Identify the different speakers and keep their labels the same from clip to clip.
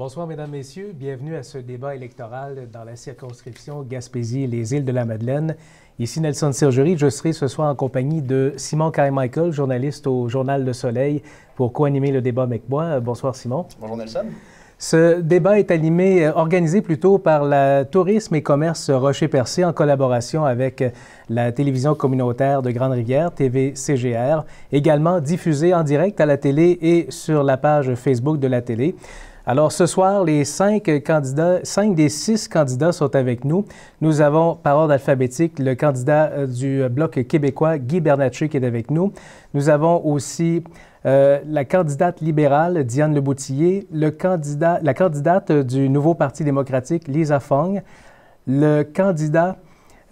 Speaker 1: Bonsoir, Mesdames, Messieurs. Bienvenue à ce débat électoral dans la circonscription Gaspésie et les Îles-de-la-Madeleine. Ici Nelson Sergerie. Je serai ce soir en compagnie de Simon Carmichael, journaliste au Journal Le Soleil, pour co-animer le débat avec moi. Bonsoir, Simon.
Speaker 2: Bonjour, Nelson.
Speaker 1: Ce débat est organisé plutôt par la Tourisme et Commerce Rocher-Percé en collaboration avec la télévision communautaire de Grande-Rivière, TV-CGR, également diffusé en direct à la télé et sur la page Facebook de la télé. Alors, ce soir, les 5 des 6 candidats sont avec nous. Nous avons, par ordre alphabétique, le candidat du Bloc québécois, Guy Bernatchez, qui est avec nous. Nous avons aussi la candidate libérale, Diane Leboutillier, la candidate du Nouveau Parti démocratique, Lisa Fong, le candidat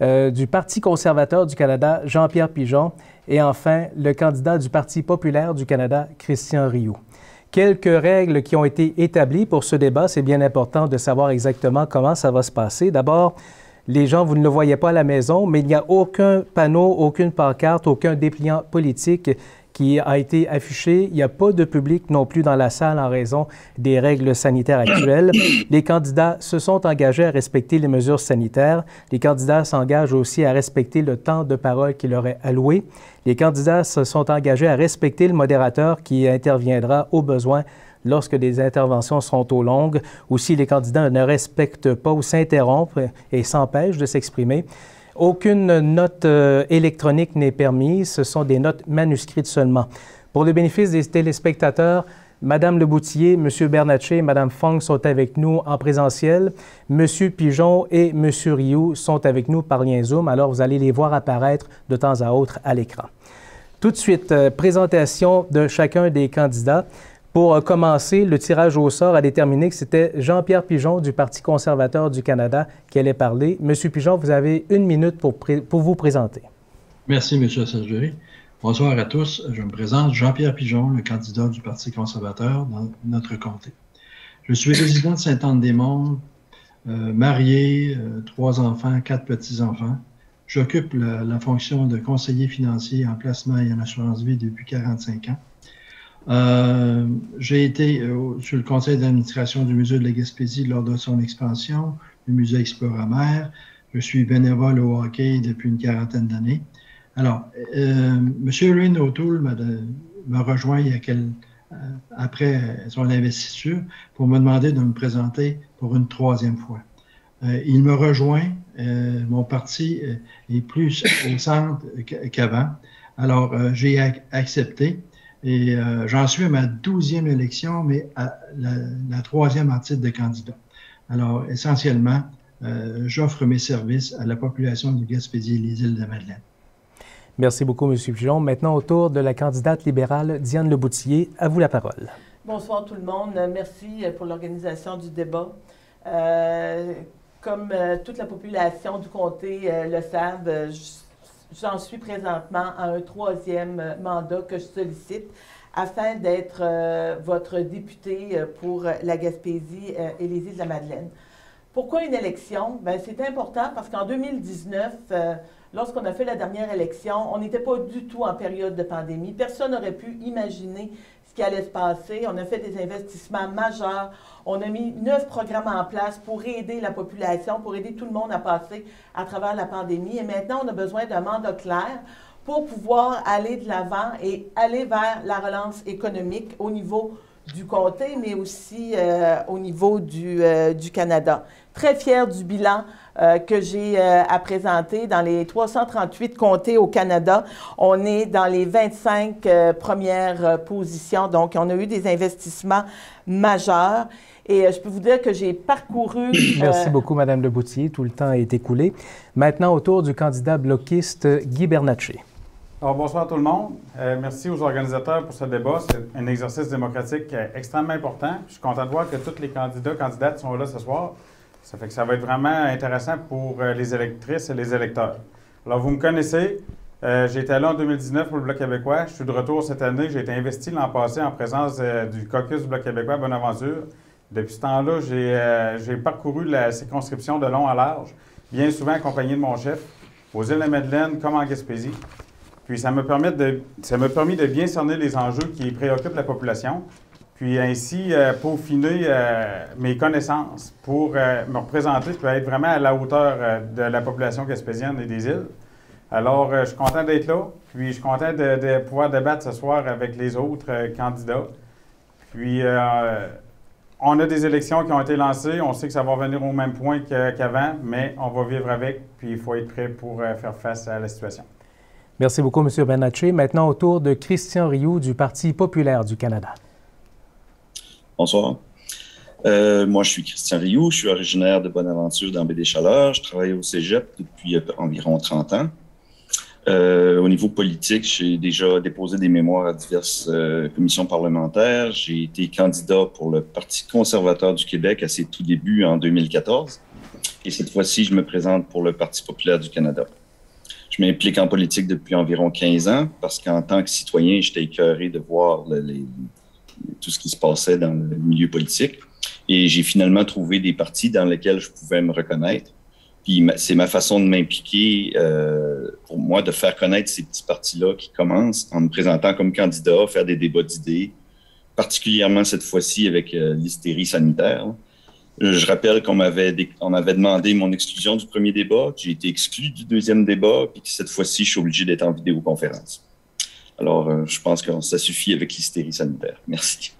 Speaker 1: du Parti conservateur du Canada, Jean-Pierre Pigeon, et enfin, le candidat du Parti populaire du Canada, Christian Rioux. Quelques règles qui ont été établies pour ce débat. C'est bien important de savoir exactement comment ça va se passer. D'abord, les gens, vous ne le voyez pas à la maison, mais il n'y a aucun panneau, aucune pancarte, aucun dépliant politique qui a été affiché. Il n'y a pas de public non plus dans la salle en raison des règles sanitaires actuelles. Les candidats se sont engagés à respecter les mesures sanitaires. Les candidats s'engagent aussi à respecter le temps de parole qui leur est alloué. Les candidats se sont engagés à respecter le modérateur qui interviendra au besoin lorsque des interventions seront trop longues ou si les candidats ne respectent pas ou s'interrompent et s'empêchent de s'exprimer. Aucune note électronique n'est permise, ce sont des notes manuscrites seulement. Pour le bénéfice des téléspectateurs, Mme Leboutillier, M. Bernatchez et Mme Fong sont avec nous en présentiel. M. Pigeon et M. Rioux sont avec nous par lien Zoom, alors vous allez les voir apparaître de temps à autre à l'écran. Tout de suite, présentation de chacun des candidats. Pour commencer, le tirage au sort a déterminé que c'était Jean-Pierre Pigeon du Parti conservateur du Canada qui allait parler. Monsieur Pigeon, vous avez 1 minute pour vous présenter.
Speaker 3: Merci, M. Sergerie. Bonsoir à tous. Je me présente Jean-Pierre Pigeon, le candidat du Parti conservateur dans notre comté. Je suis résident de Sainte-Anne-des-Monts, marié, 3 enfants, 4 petits-enfants. J'occupe la fonction de conseiller financier en placement et en assurance vie depuis 45 ans. J'ai été sur le conseil d'administration du Musée de la Gaspésie lors de son expansion, le musée Exploramer. Je suis bénévole au hockey depuis une 40aine d'années. Alors, M. Erin O'Toole m'a rejoint après son investiture pour me demander de me présenter pour une 3e fois. Il me rejoint, mon parti est plus au centre qu'avant. Alors, j'ai accepté. Et j'en suis à ma 12e élection, mais à la 3e en titre de candidat. Alors, essentiellement, j'offre mes services à la population de Gaspésie et les Îles-de-la-Madeleine.
Speaker 1: Merci beaucoup, M. Pigeon. Maintenant, au tour de la candidate libérale, Diane Leboutillier. À vous la parole.
Speaker 4: Bonsoir tout le monde. Merci pour l'organisation du débat. Comme toute la population du comté le savent, j'en suis présentement à un 3e mandat que je sollicite afin d'être votre député pour la Gaspésie et les Îles-de-la-Madeleine. Pourquoi une élection? Bien, c'est important parce qu'en 2019, lorsqu'on a fait la dernière élection, on n'était pas du tout en période de pandémie. Personne n'aurait pu imaginer ce qui allait se passer. On a fait des investissements majeurs. On a mis 9 programmes en place pour aider la population, pour aider tout le monde à passer à travers la pandémie. Et maintenant, on a besoin d'un mandat clair pour pouvoir aller de l'avant et aller vers la relance économique au niveau du comté, mais aussi au niveau du Canada. Très fière du bilan que j'ai à présenter. Dans les 338 comtés au Canada, on est dans les 25 premières positions. Donc, on a eu des investissements majeurs. Et je peux vous dire que j'ai parcouru...
Speaker 1: Merci beaucoup, Mme Leboutillier. Tout le temps est écoulé. Maintenant, au tour du candidat bloquiste Guy Bernatchez.
Speaker 5: Alors, bonsoir tout le monde. Merci aux organisateurs pour ce débat. C'est un exercice démocratique extrêmement important. Je suis content de voir que tous les candidates sont là ce soir. Ça fait que ça va être vraiment intéressant pour les électrices et les électeurs. Alors, vous me connaissez. J'ai été là en 2019 pour le Bloc québécois. Je suis de retour cette année. J'ai été investi l'an passé en présence du caucus du Bloc québécois Bonaventure. Depuis ce temps-là, j'ai parcouru la circonscription de long en large, bien souvent accompagné de mon chef, aux Îles-de-la-Madeleine comme en Gaspésie. Puis ça m'a permis de bien cerner les enjeux qui préoccupent la population. puis ainsi peaufiner mes connaissances pour me représenter, puis être vraiment à la hauteur de la population gaspésienne et des îles. Alors, je suis content d'être là, puis je suis content de pouvoir débattre ce soir avec les autres candidats. Puis, on a des élections qui ont été lancées, on sait que ça va revenir au même point qu'avant, mais on va vivre avec, puis il faut être prêt pour faire face à la situation.
Speaker 1: Merci beaucoup, M. Bernatchez. Maintenant, au tour de Christian Rioux du Parti populaire du Canada.
Speaker 2: Bonsoir. Moi, je suis Christian Rioux, je suis originaire de Bonaventure dans Baie-des-Chaleurs. Je travaille au Cégep depuis environ 30 ans. Au niveau politique, j'ai déjà déposé des mémoires à diverses commissions parlementaires. J'ai été candidat pour le Parti conservateur du Québec à ses tout débuts en 2014. Et cette fois-ci, je me présente pour le Parti populaire du Canada. Je m'implique en politique depuis environ 15 ans parce qu'en tant que citoyen, j'étais écœuré de voir tout ce qui se passait dans le milieu politique. Et j'ai finalement trouvé des partis dans lesquels je pouvais me reconnaître. Puis c'est ma façon de m'impliquer, pour moi, de faire connaître ces petits partis-là qui commencent en me présentant comme candidat, faire des débats d'idées, particulièrement cette fois-ci avec l'hystérie sanitaire. Je rappelle qu'on m'avait demandé mon exclusion du premier débat, que j'ai été exclu du deuxième débat, puis que cette fois-ci, je suis obligé d'être en vidéoconférence. Alors, je pense que ça suffit avec l'hystérie sanitaire. Merci.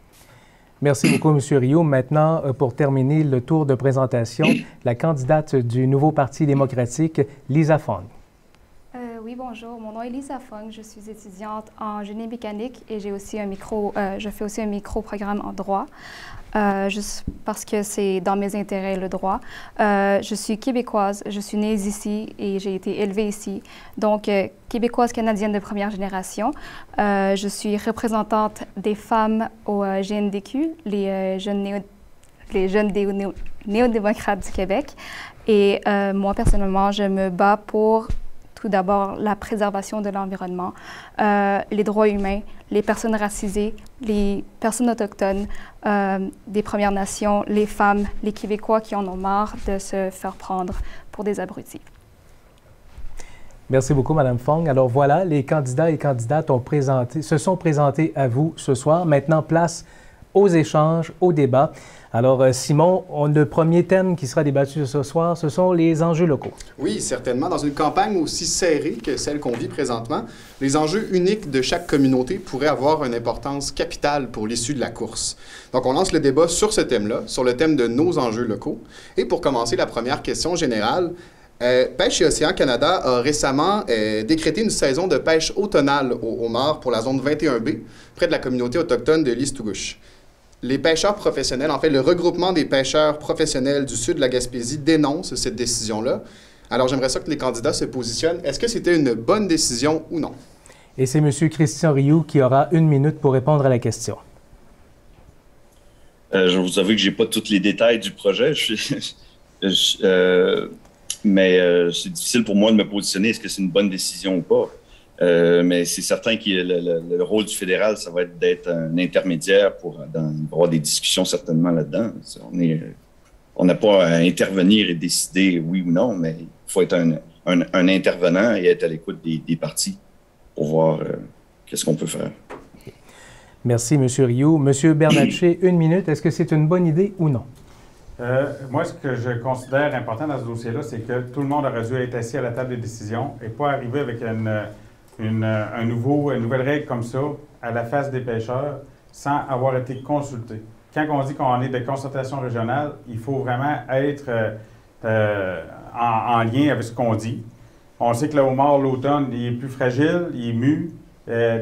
Speaker 1: Merci beaucoup, M. Rioux. Maintenant, pour terminer le tour de présentation, la candidate du nouveau Parti démocratique, Lisa Fong.
Speaker 6: Oui, bonjour. Mon nom est Lisa Fong. Je suis étudiante en génie mécanique et je fais aussi un micro-programme en droit, juste parce que c'est dans mes intérêts, le droit. Je suis québécoise, je suis née ici et j'ai été élevée ici. Donc, québécoise canadienne de première génération. Je suis représentante des femmes au GNDQ, les jeunes néo-démocrates du Québec. Et moi, personnellement, je me bats pour tout d'abord la préservation de l'environnement, les droits humains, les personnes racisées, les personnes autochtones, des Premières Nations, les femmes, les Québécois qui en ont marre de se faire prendre pour des abrutis.
Speaker 1: Merci beaucoup, Mme Fong. Alors voilà, les candidats et candidates se sont présentés à vous ce soir. Maintenant, place aux échanges, au débat. Alors, Simon, le premier thème qui sera débattu ce soir, ce sont les enjeux locaux.
Speaker 7: Oui, certainement. Dans une campagne aussi serrée que celle qu'on vit présentement, les enjeux uniques de chaque communauté pourraient avoir une importance capitale pour l'issue de la course. Donc, on lance le débat sur ce thème-là, sur le thème de nos enjeux locaux. Et pour commencer, la première question générale, Pêche et Océan Canada a récemment décrété une saison de pêche automnale au homard pour la zone 21B, près de la communauté autochtone de l'Istourouche. Les pêcheurs professionnels, en fait, le regroupement des pêcheurs professionnels du sud de la Gaspésie dénonce cette décision-là. Alors, j'aimerais ça que les candidats se positionnent. Est-ce que c'était une bonne décision ou non?
Speaker 1: Et c'est M. Christian Rioux qui aura 1 minute pour répondre à la question.
Speaker 2: Je vous avoue que je n'ai pas tous les détails du projet, mais c'est difficile pour moi de me positionner. Est-ce que c'est une bonne décision ou pas? Mais c'est certain que le rôle du fédéral, ça va être d'être un intermédiaire pour avoir des discussions certainement là-dedans. On n'a pas à intervenir et décider oui ou non, mais il faut être un intervenant et être à l'écoute des partis pour voir qu'est-ce qu'on peut faire.
Speaker 1: Merci, M. Rioux. M. Bernatchez, 1 minute. Est-ce que c'est une bonne idée ou non?
Speaker 5: Moi, ce que je considère important dans ce dossier-là, c'est que tout le monde aurait dû être assis à la table des décisions et pas arriver avec une nouvelle règle comme ça à la face des pêcheurs sans avoir été consulté. Quand on dit qu'on est de consultation régionale, il faut vraiment être en lien avec ce qu'on dit. On sait que le homard, l'automne, il est plus fragile, il est mu,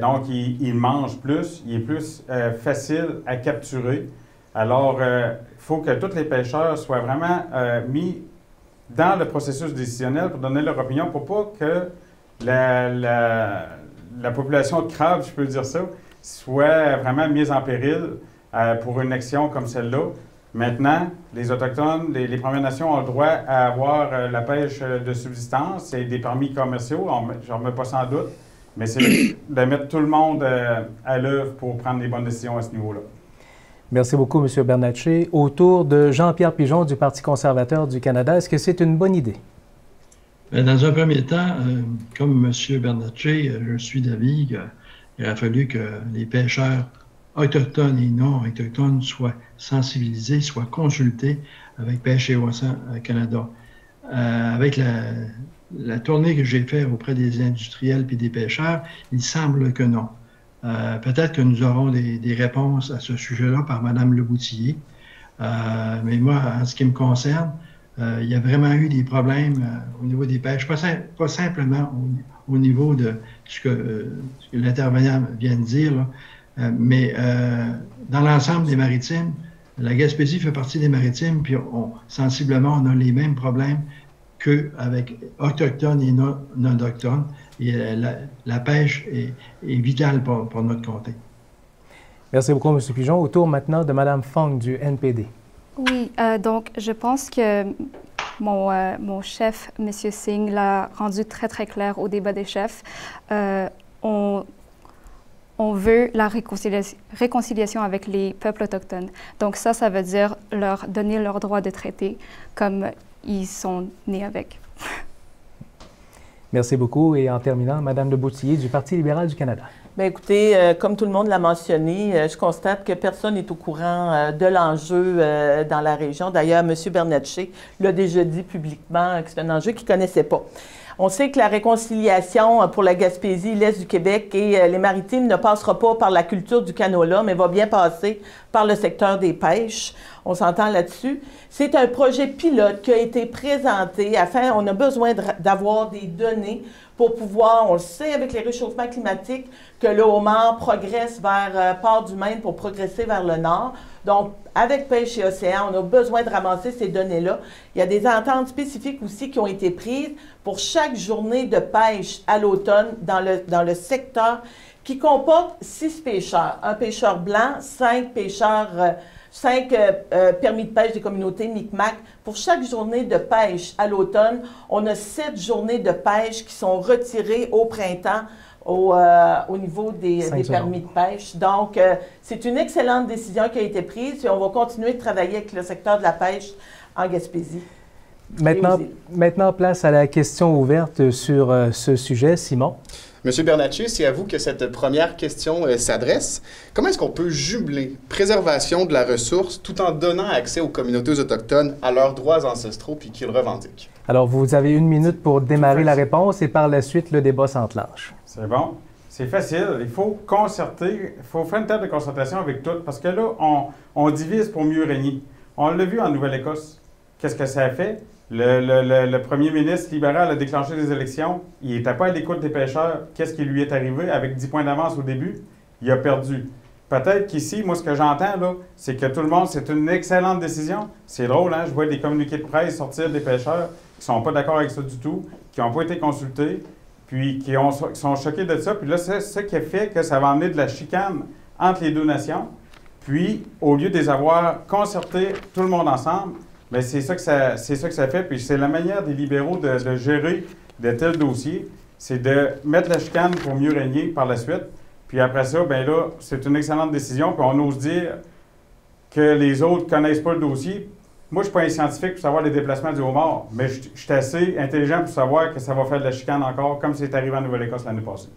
Speaker 5: donc il mange plus, il est plus facile à capturer. Alors, il faut que tous les pêcheurs soient vraiment mis dans le processus décisionnel pour donner leur opinion, pour pas que la population de crabes, je peux dire ça, soit vraiment mise en péril pour une action comme celle-là. Maintenant, les Autochtones, les Premières Nations ont le droit à avoir la pêche de subsistance et des permis commerciaux, j'en remets pas sans doute, mais c'est de mettre tout le monde à l'œuvre pour prendre les bonnes décisions à ce niveau-là.
Speaker 1: Merci beaucoup, M. Bernatchez. Au tour de Jean-Pierre Pigeon du Parti conservateur du Canada, est-ce que c'est une bonne idée?
Speaker 3: Dans un premier temps, comme M. Bernatchez, je suis d'avis qu'il aurait fallu que les pêcheurs autochtones et non autochtones soient sensibilisés, soient consultés avec Pêche et Océan Canada. Avec la tournée que j'ai faite auprès des industriels et des pêcheurs, il semble que non. Peut-être que nous aurons des réponses à ce sujet-là par Mme Leboutillier. Mais moi, en ce qui me concerne, il y a vraiment eu des problèmes au niveau des pêches, pas simplement au niveau de ce que l'intervenant vient de dire, là, mais dans l'ensemble des maritimes, la Gaspésie fait partie des maritimes, puis sensiblement, on a les mêmes problèmes qu'avec autochtones et non autochtones. Et la pêche est vitale pour notre comté.
Speaker 1: Merci beaucoup, M. Pigeon. Au tour maintenant de Mme Fong du NPD.
Speaker 6: Oui, donc je pense que mon chef, M. Singh, l'a rendu très, très clair au débat des chefs. On veut la réconciliation avec les peuples autochtones. Donc ça veut dire leur donner leur droit de traiter comme ils sont nés avec.
Speaker 1: Merci beaucoup. Et en terminant, Mme Leboutillier du Parti libéral du Canada.
Speaker 4: Bien, écoutez, comme tout le monde l'a mentionné, je constate que personne n'est au courant de l'enjeu dans la région. D'ailleurs, M. Bernatchez l'a déjà dit publiquement que c'est un enjeu qu'il ne connaissait pas. On sait que la réconciliation pour la Gaspésie, l'Est du Québec et les Maritimes ne passera pas par la culture du canola, mais va bien passer par le secteur des pêches. On s'entend là-dessus. C'est un projet pilote qui a été présenté afin, on a besoin d'avoir des données pour pouvoir, on le sait avec les réchauffements climatiques, que le homard progresse vers Port-du-Maine pour progresser vers le nord. Donc, avec Pêche et Océan, on a besoin de ramasser ces données-là. Il y a des ententes spécifiques aussi qui ont été prises pour chaque journée de pêche à l'automne dans le secteur qui comporte 6 pêcheurs. Un pêcheur blanc, 5 pêcheurs, 5 permis de pêche des communautés Micmac. Pour chaque journée de pêche à l'automne, on a 7 journées de pêche qui sont retirées au printemps au niveau des permis de pêche. Donc, c'est une excellente décision qui a été prise et on va continuer de travailler avec le secteur de la pêche en Gaspésie.
Speaker 1: Maintenant, place à la question ouverte sur ce sujet. Simon?
Speaker 7: Monsieur Bernatchez, c'est à vous que cette première question s'adresse. Comment est-ce qu'on peut jumeler préservation de la ressource tout en donnant accès aux communautés autochtones à leurs droits ancestraux puis qu'ils revendiquent?
Speaker 1: Alors, vous avez 1 minute pour démarrer la réponse et par la suite, le débat s'enclenche.
Speaker 5: C'est bon. C'est facile. Il faut concerter, il faut faire une table de concertation avec toutes parce que là, on divise pour mieux régner. On l'a vu en Nouvelle-Écosse. Qu'est-ce que ça a fait? Le premier ministre libéral a déclenché des élections. Il n'était pas à l'écoute des pêcheurs. Qu'est-ce qui lui est arrivé? Avec 10 points d'avance au début, il a perdu. Peut-être qu'ici, moi, ce que j'entends, là, c'est que tout le monde, c'est une excellente décision. C'est drôle, hein? Je vois des communiqués de presse sortir des pêcheurs qui ne sont pas d'accord avec ça du tout, qui n'ont pas été consultés, puis qui sont choqués de ça. Puis là, c'est ça qui a fait que ça va amener de la chicane entre les deux nations. Puis, au lieu de les avoir concertés tout le monde ensemble, bien, c'est ça que ça fait. Puis c'est la manière des libéraux de gérer de tels dossiers, c'est de mettre la chicane pour mieux régner par la suite. Puis après ça, bien là, c'est une excellente décision. Puis on ose dire que les autres ne connaissent pas le dossier. Moi, je ne suis pas un scientifique pour savoir les déplacements du homard, mais je suis assez intelligent pour savoir que ça va faire de la chicane encore, comme c'est arrivé en Nouvelle-Écosse l'année passée.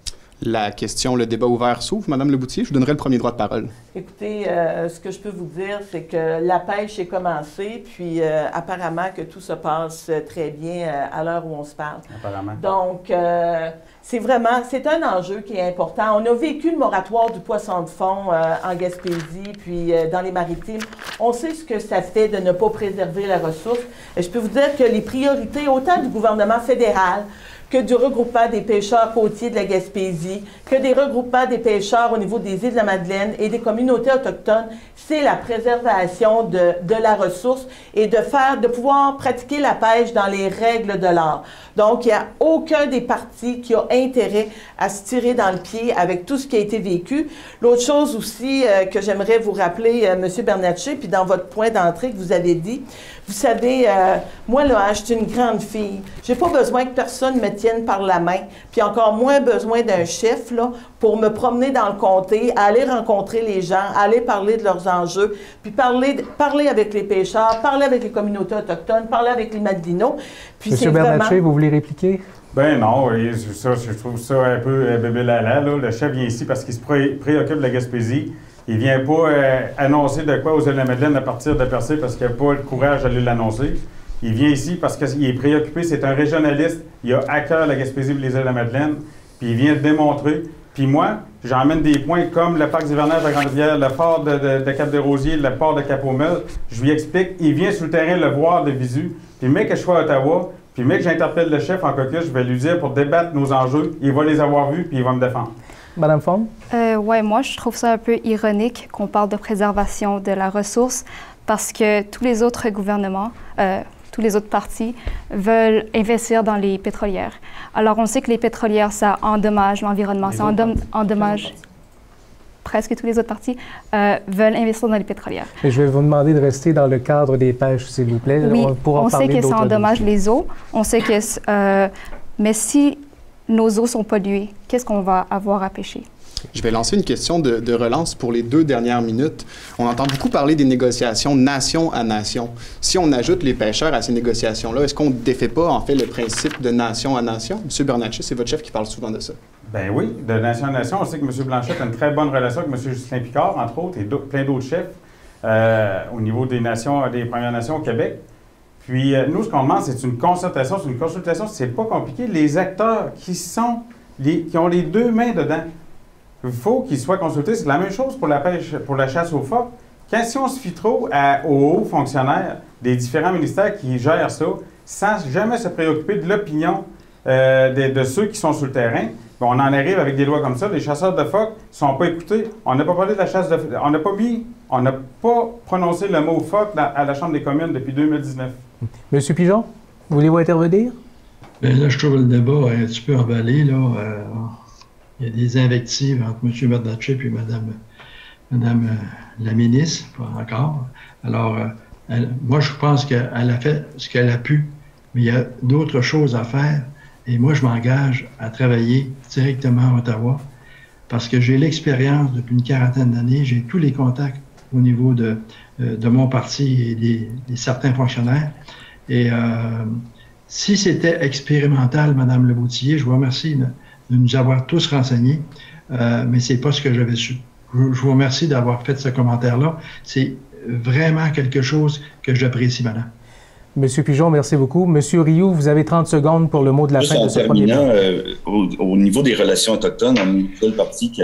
Speaker 7: La question, le débat ouvert s'ouvre. Madame Leboutillier, je vous donnerai le premier droit de parole.
Speaker 4: Écoutez, ce que je peux vous dire, c'est que la pêche est commencée, puis apparemment que tout se passe très bien à l'heure où on se parle.
Speaker 5: Apparemment.
Speaker 4: Donc, c'est un enjeu qui est important. On a vécu le moratoire du poisson de fond en Gaspésie, puis dans les Maritimes. On sait ce que ça fait de ne pas préserver la ressource. Et je peux vous dire que les priorités, autant du gouvernement fédéral que du regroupement des pêcheurs côtiers de la Gaspésie, que des regroupements des pêcheurs au niveau des îles de la Madeleine et des communautés autochtones, c'est la préservation de la ressource et de pouvoir pratiquer la pêche dans les règles de l'art. Donc, il n'y a aucun des partis qui a intérêt à se tirer dans le pied avec tout ce qui a été vécu. L'autre chose aussi que j'aimerais vous rappeler, M. Bernatchez, puis dans votre point d'entrée que vous avez dit, vous savez, moi, là, je suis une grande fille. J'ai pas besoin que personne me tienne par la main, puis encore moins besoin d'un chef, là, pour me promener dans le comté, aller rencontrer les gens, aller parler de leurs enjeux, puis parler avec les pêcheurs, parler avec les communautés autochtones, parler avec les Madelinos.
Speaker 1: Monsieur Bernatchez, vous voulez répliquer? Ben
Speaker 5: non, je trouve ça un peu bébé lala. Le chef vient ici parce qu'il se préoccupe de la Gaspésie. Il ne vient pas annoncer de quoi aux îles de la Madeleine à partir de Percé parce qu'il n'a pas le courage d'aller l'annoncer. Il vient ici parce qu'il est préoccupé, c'est un régionaliste, il a à cœur la Gaspésie et les îles de la Madeleine, puis il vient démontrer. Puis moi, j'emmène des points comme le parc d'hivernage de Grande-Rivière, le port de Cap-des-Rosiers, le port de Cap-aux-Melles. Je lui explique, il vient sur le terrain le voir de visu, puis mec que je sois à Ottawa, puis mec que j'interpelle le chef en caucus, je vais lui dire pour débattre nos enjeux, il va les avoir vus, puis il va me défendre.
Speaker 1: Madame Fong?
Speaker 6: Oui, moi, je trouve ça un peu ironique qu'on parle de préservation de la ressource parce que tous les autres gouvernements, tous les autres partis veulent investir dans les pétrolières. Alors, on sait que les pétrolières, ça endommage l'environnement, ça endommage presque tous les autres partis veulent investir dans les pétrolières.
Speaker 1: Et je vais vous demander de rester dans le cadre des pêches, s'il vous plaît.
Speaker 6: Oui, on sait que ça endommage les eaux. On sait que... mais si nos eaux sont polluées, qu'est-ce qu'on va avoir à pêcher?
Speaker 7: Je vais lancer une question de relance pour les 2 dernières minutes. On entend beaucoup parler des négociations nation à nation. Si on ajoute les pêcheurs à ces négociations-là, est-ce qu'on ne défait pas, en fait, le principe de nation à nation? M. Bernatchez, c'est votre chef qui parle souvent de ça.
Speaker 5: Ben oui, de nation à nation. On sait que M. Blanchette a une très bonne relation avec M. Justin Picard, entre autres, et plein d'autres chefs au niveau des nations, des Premières Nations au Québec. Puis, nous, ce qu'on demande, c'est une concertation. C'est une consultation, c'est pas compliqué. Les acteurs qui ont les 2 mains dedans, il faut qu'ils soient consultés. C'est la même chose pour la pêche, pour la chasse aux phoques. Si on se fie trop aux hauts fonctionnaires des différents ministères qui gèrent ça, sans jamais se préoccuper de l'opinion de ceux qui sont sur le terrain, on en arrive avec des lois comme ça. Les chasseurs de phoques ne sont pas écoutés. On n'a pas parlé de la chasse de phoques. On n'a pas prononcé le mot phoque à la Chambre des communes depuis 2019.
Speaker 1: Monsieur Pigeon, voulez-vous intervenir? Bien
Speaker 3: là, je trouve le débat un petit peu emballé, là. Il y a des invectives entre M. Bernatchez et Mme la ministre, pas encore. Alors, moi, je pense qu'elle a fait ce qu'elle a pu, mais il y a d'autres choses à faire. Et moi, je m'engage à travailler directement à Ottawa parce que j'ai l'expérience depuis une quarantaine d'années, j'ai tous les contacts au niveau de mon parti et des certains fonctionnaires. Et si c'était expérimental, Mme Leboutillier, je vous remercie de nous avoir tous renseignés, mais c'est pas ce que j'avais su. Je vous remercie d'avoir fait ce commentaire-là. C'est vraiment quelque chose que j'apprécie, madame.
Speaker 1: Monsieur Pigeon, merci beaucoup. Monsieur Rioux, vous avez 30 secondes pour le mot de la fin de ce premier bloc.
Speaker 2: Au niveau des relations autochtones, on est le parti qui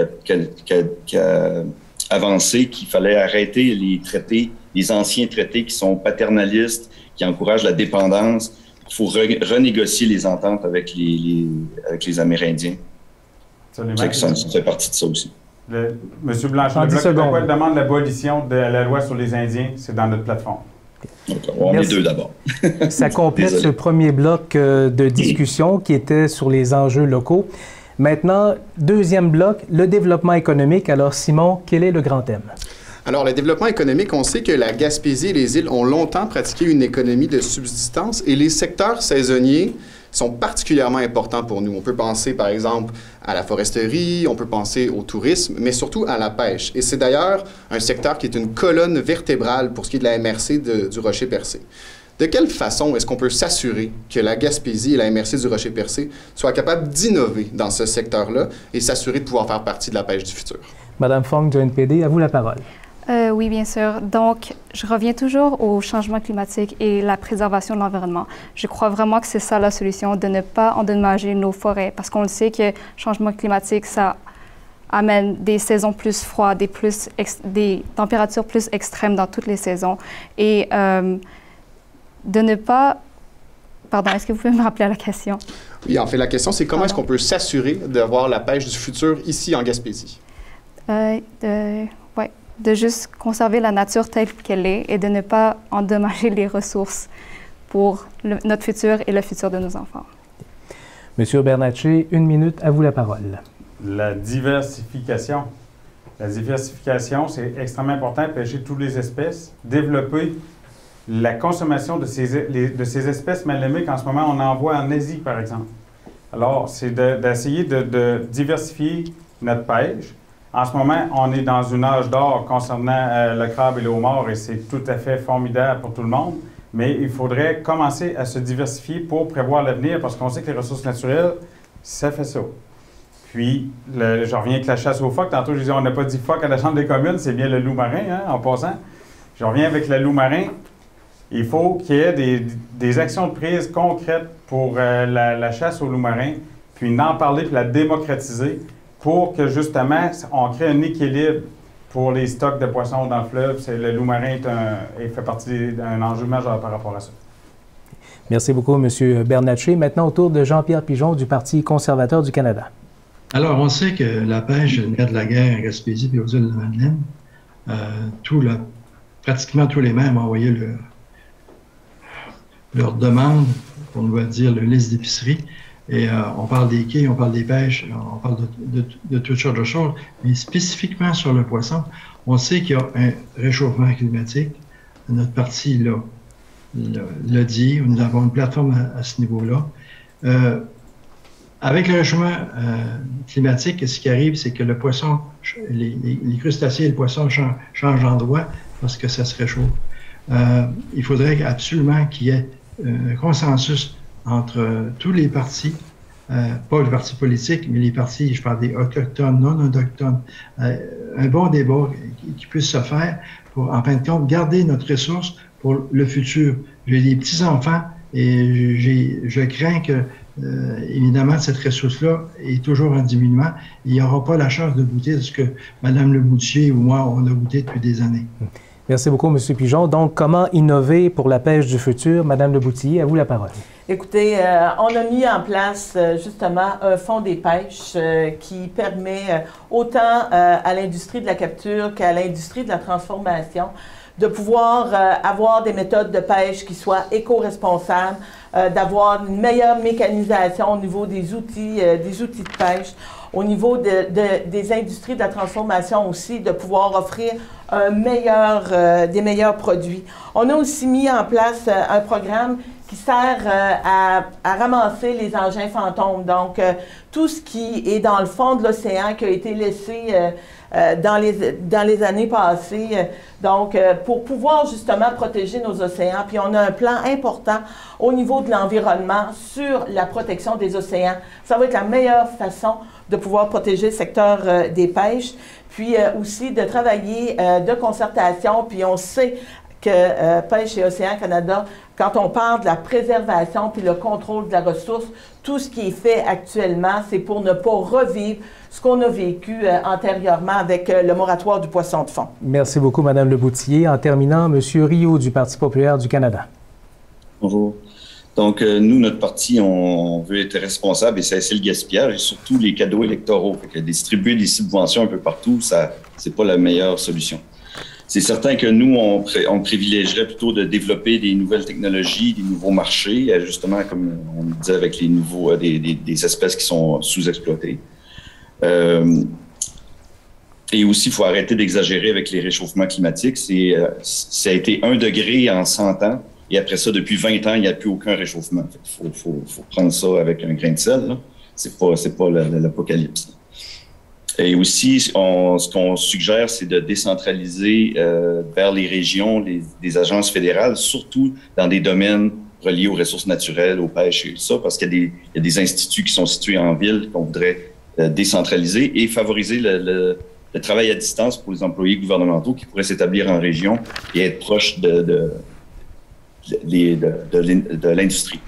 Speaker 2: a avancé qu'il fallait arrêter les traités, les anciens traités qui sont paternalistes, qui encouragent la dépendance. Il faut renégocier les ententes avec les Amérindiens. Absolument. Ça fait partie de ça aussi.
Speaker 5: Monsieur Blanchard, le Bloc québécois demande l'abolition de la loi sur les Indiens. C'est dans notre plateforme.
Speaker 2: On est 2 d'abord.
Speaker 1: Ça complète ce premier bloc de discussion qui était sur les enjeux locaux. Maintenant, deuxième bloc, le développement économique. Alors, Simon, quel est le grand thème?
Speaker 7: Alors, le développement économique, on sait que la Gaspésie et les îles ont longtemps pratiqué une économie de subsistance et les secteurs saisonniers sont particulièrement importants pour nous. On peut penser, par exemple, à la foresterie, on peut penser au tourisme, mais surtout à la pêche. Et c'est d'ailleurs un secteur qui est une colonne vertébrale pour ce qui est de la MRC du Rocher-Percé. De quelle façon est-ce qu'on peut s'assurer que la Gaspésie et la MRC du Rocher-Percé soient capables d'innover dans ce secteur-là et s'assurer de pouvoir faire partie de la pêche du futur?
Speaker 1: Madame Fong du NPD, à vous la parole.
Speaker 6: Oui, bien sûr. Donc, je reviens toujours au changement climatique et la préservation de l'environnement. Je crois vraiment que c'est ça la solution, de ne pas endommager nos forêts, parce qu'on le sait que le changement climatique, ça amène des saisons plus froides, des températures plus extrêmes dans toutes les saisons. Et de ne pas... Pardon, est-ce que vous pouvez me rappeler la question?
Speaker 7: Oui, en fait, la question, c'est comment est-ce qu'on peut s'assurer d'avoir la pêche du futur ici en Gaspésie?
Speaker 6: De juste conserver la nature telle qu'elle est et de ne pas endommager les ressources pour notre futur et le futur de nos enfants.
Speaker 1: Monsieur Bernatchez, 1 minute, à vous la parole.
Speaker 5: La diversification. La diversification, c'est extrêmement important, pêcher toutes les espèces, développer la consommation de ces espèces mal aimées qu'en ce moment on envoie en Asie, par exemple. Alors, c'est d'essayer de diversifier notre pêche. En ce moment, on est dans un âge d'or concernant le crabe et le homard et c'est tout à fait formidable pour tout le monde. Mais il faudrait commencer à se diversifier pour prévoir l'avenir parce qu'on sait que les ressources naturelles, ça fait ça. Puis, je reviens avec la chasse aux phoques. Tantôt, je disais, on n'a pas dit phoque à la Chambre des communes, c'est bien le loup marin, hein, en passant. Je reviens avec le loup marin. Il faut qu'il y ait des actions de prise concrètes pour la chasse au loup marin, puis d'en parler, puis la démocratiser pour que, justement, on crée un équilibre pour les stocks de poissons dans le fleuve. Le loup marin fait partie d'un enjeu majeur par rapport à ça.
Speaker 1: Merci beaucoup, M. Bernatchez. Maintenant, au tour de Jean-Pierre Pigeon du Parti conservateur du Canada.
Speaker 3: Alors, on sait que la pêche, le nerf de la guerre à Gaspésie et aux îles de la Madeleine, pratiquement tous les maires ont envoyé leur demande, on doit dire, le liste d'épicerie. Et on parle des quais, on parle des pêches, on parle de toutes sortes de choses. Mais spécifiquement sur le poisson, on sait qu'il y a un réchauffement climatique. Notre parti l'a dit, nous avons une plateforme à ce niveau-là. Avec le réchauffement climatique, ce qui arrive, c'est que le poisson, les crustacés et le poisson changent d'endroit parce que ça se réchauffe. Il faudrait absolument qu'il y ait un consensus entre tous les partis, pas les partis politiques, mais les partis, je parle des autochtones, non autochtones, un bon débat qui puisse se faire pour, en fin de compte, garder notre ressource pour le futur. J'ai des petits-enfants et je crains que, évidemment, cette ressource-là est toujours en diminuant. Il n'y aura pas la chance de goûter de ce que Mme Leboutier ou moi, on a goûté depuis des années.
Speaker 1: Merci beaucoup, M. Pigeon. Donc, comment innover pour la pêche du futur? Mme Leboutier, à vous la parole.
Speaker 4: Écoutez, on a mis en place justement un fonds des pêches qui permet autant à l'industrie de la capture qu'à l'industrie de la transformation de pouvoir avoir des méthodes de pêche qui soient éco-responsables, d'avoir une meilleure mécanisation au niveau des outils de pêche, au niveau des industries de la transformation aussi, de pouvoir offrir des meilleurs produits. On a aussi mis en place un programme qui sert à ramasser les engins fantômes. Donc, tout ce qui est dans le fond de l'océan, qui a été laissé dans les années passées, donc pour pouvoir justement protéger nos océans. Puis on a un plan important au niveau de l'environnement sur la protection des océans. Ça va être la meilleure façon de pouvoir protéger le secteur des pêches, puis aussi de travailler de concertation. Puis on sait que Pêche et Océan Canada, quand on parle de la préservation puis le contrôle de la ressource, tout ce qui est fait actuellement, c'est pour ne pas revivre ce qu'on a vécu antérieurement avec le moratoire du poisson de fond.
Speaker 1: Merci beaucoup, Mme Leboutier. En terminant, M. Rioux du Parti populaire du Canada. Bonjour.
Speaker 2: Donc, nous, notre parti, on veut être responsable et cesser le gaspillage et surtout les cadeaux électoraux. Fait que distribuer des subventions un peu partout, ça, c'est pas la meilleure solution. C'est certain que nous, on privilégierait plutôt de développer des nouvelles technologies, des nouveaux marchés, justement, comme on disait, avec les nouveaux, des espèces qui sont sous-exploitées. Et aussi, il faut arrêter d'exagérer avec les réchauffements climatiques. Ça a été 1 degré en 100 ans. Et après ça, depuis 20 ans, il n'y a plus aucun réchauffement. Il faut prendre ça avec un grain de sel. C'est pas l'apocalypse. Et aussi, ce qu'on suggère, c'est de décentraliser vers les régions des agences fédérales, surtout dans des domaines reliés aux ressources naturelles, aux pêches et tout ça, parce qu'il y a des instituts qui sont situés en ville qu'on voudrait décentraliser et favoriser le travail à distance pour les employés gouvernementaux qui pourraient s'établir en région et être proches de l'industrie.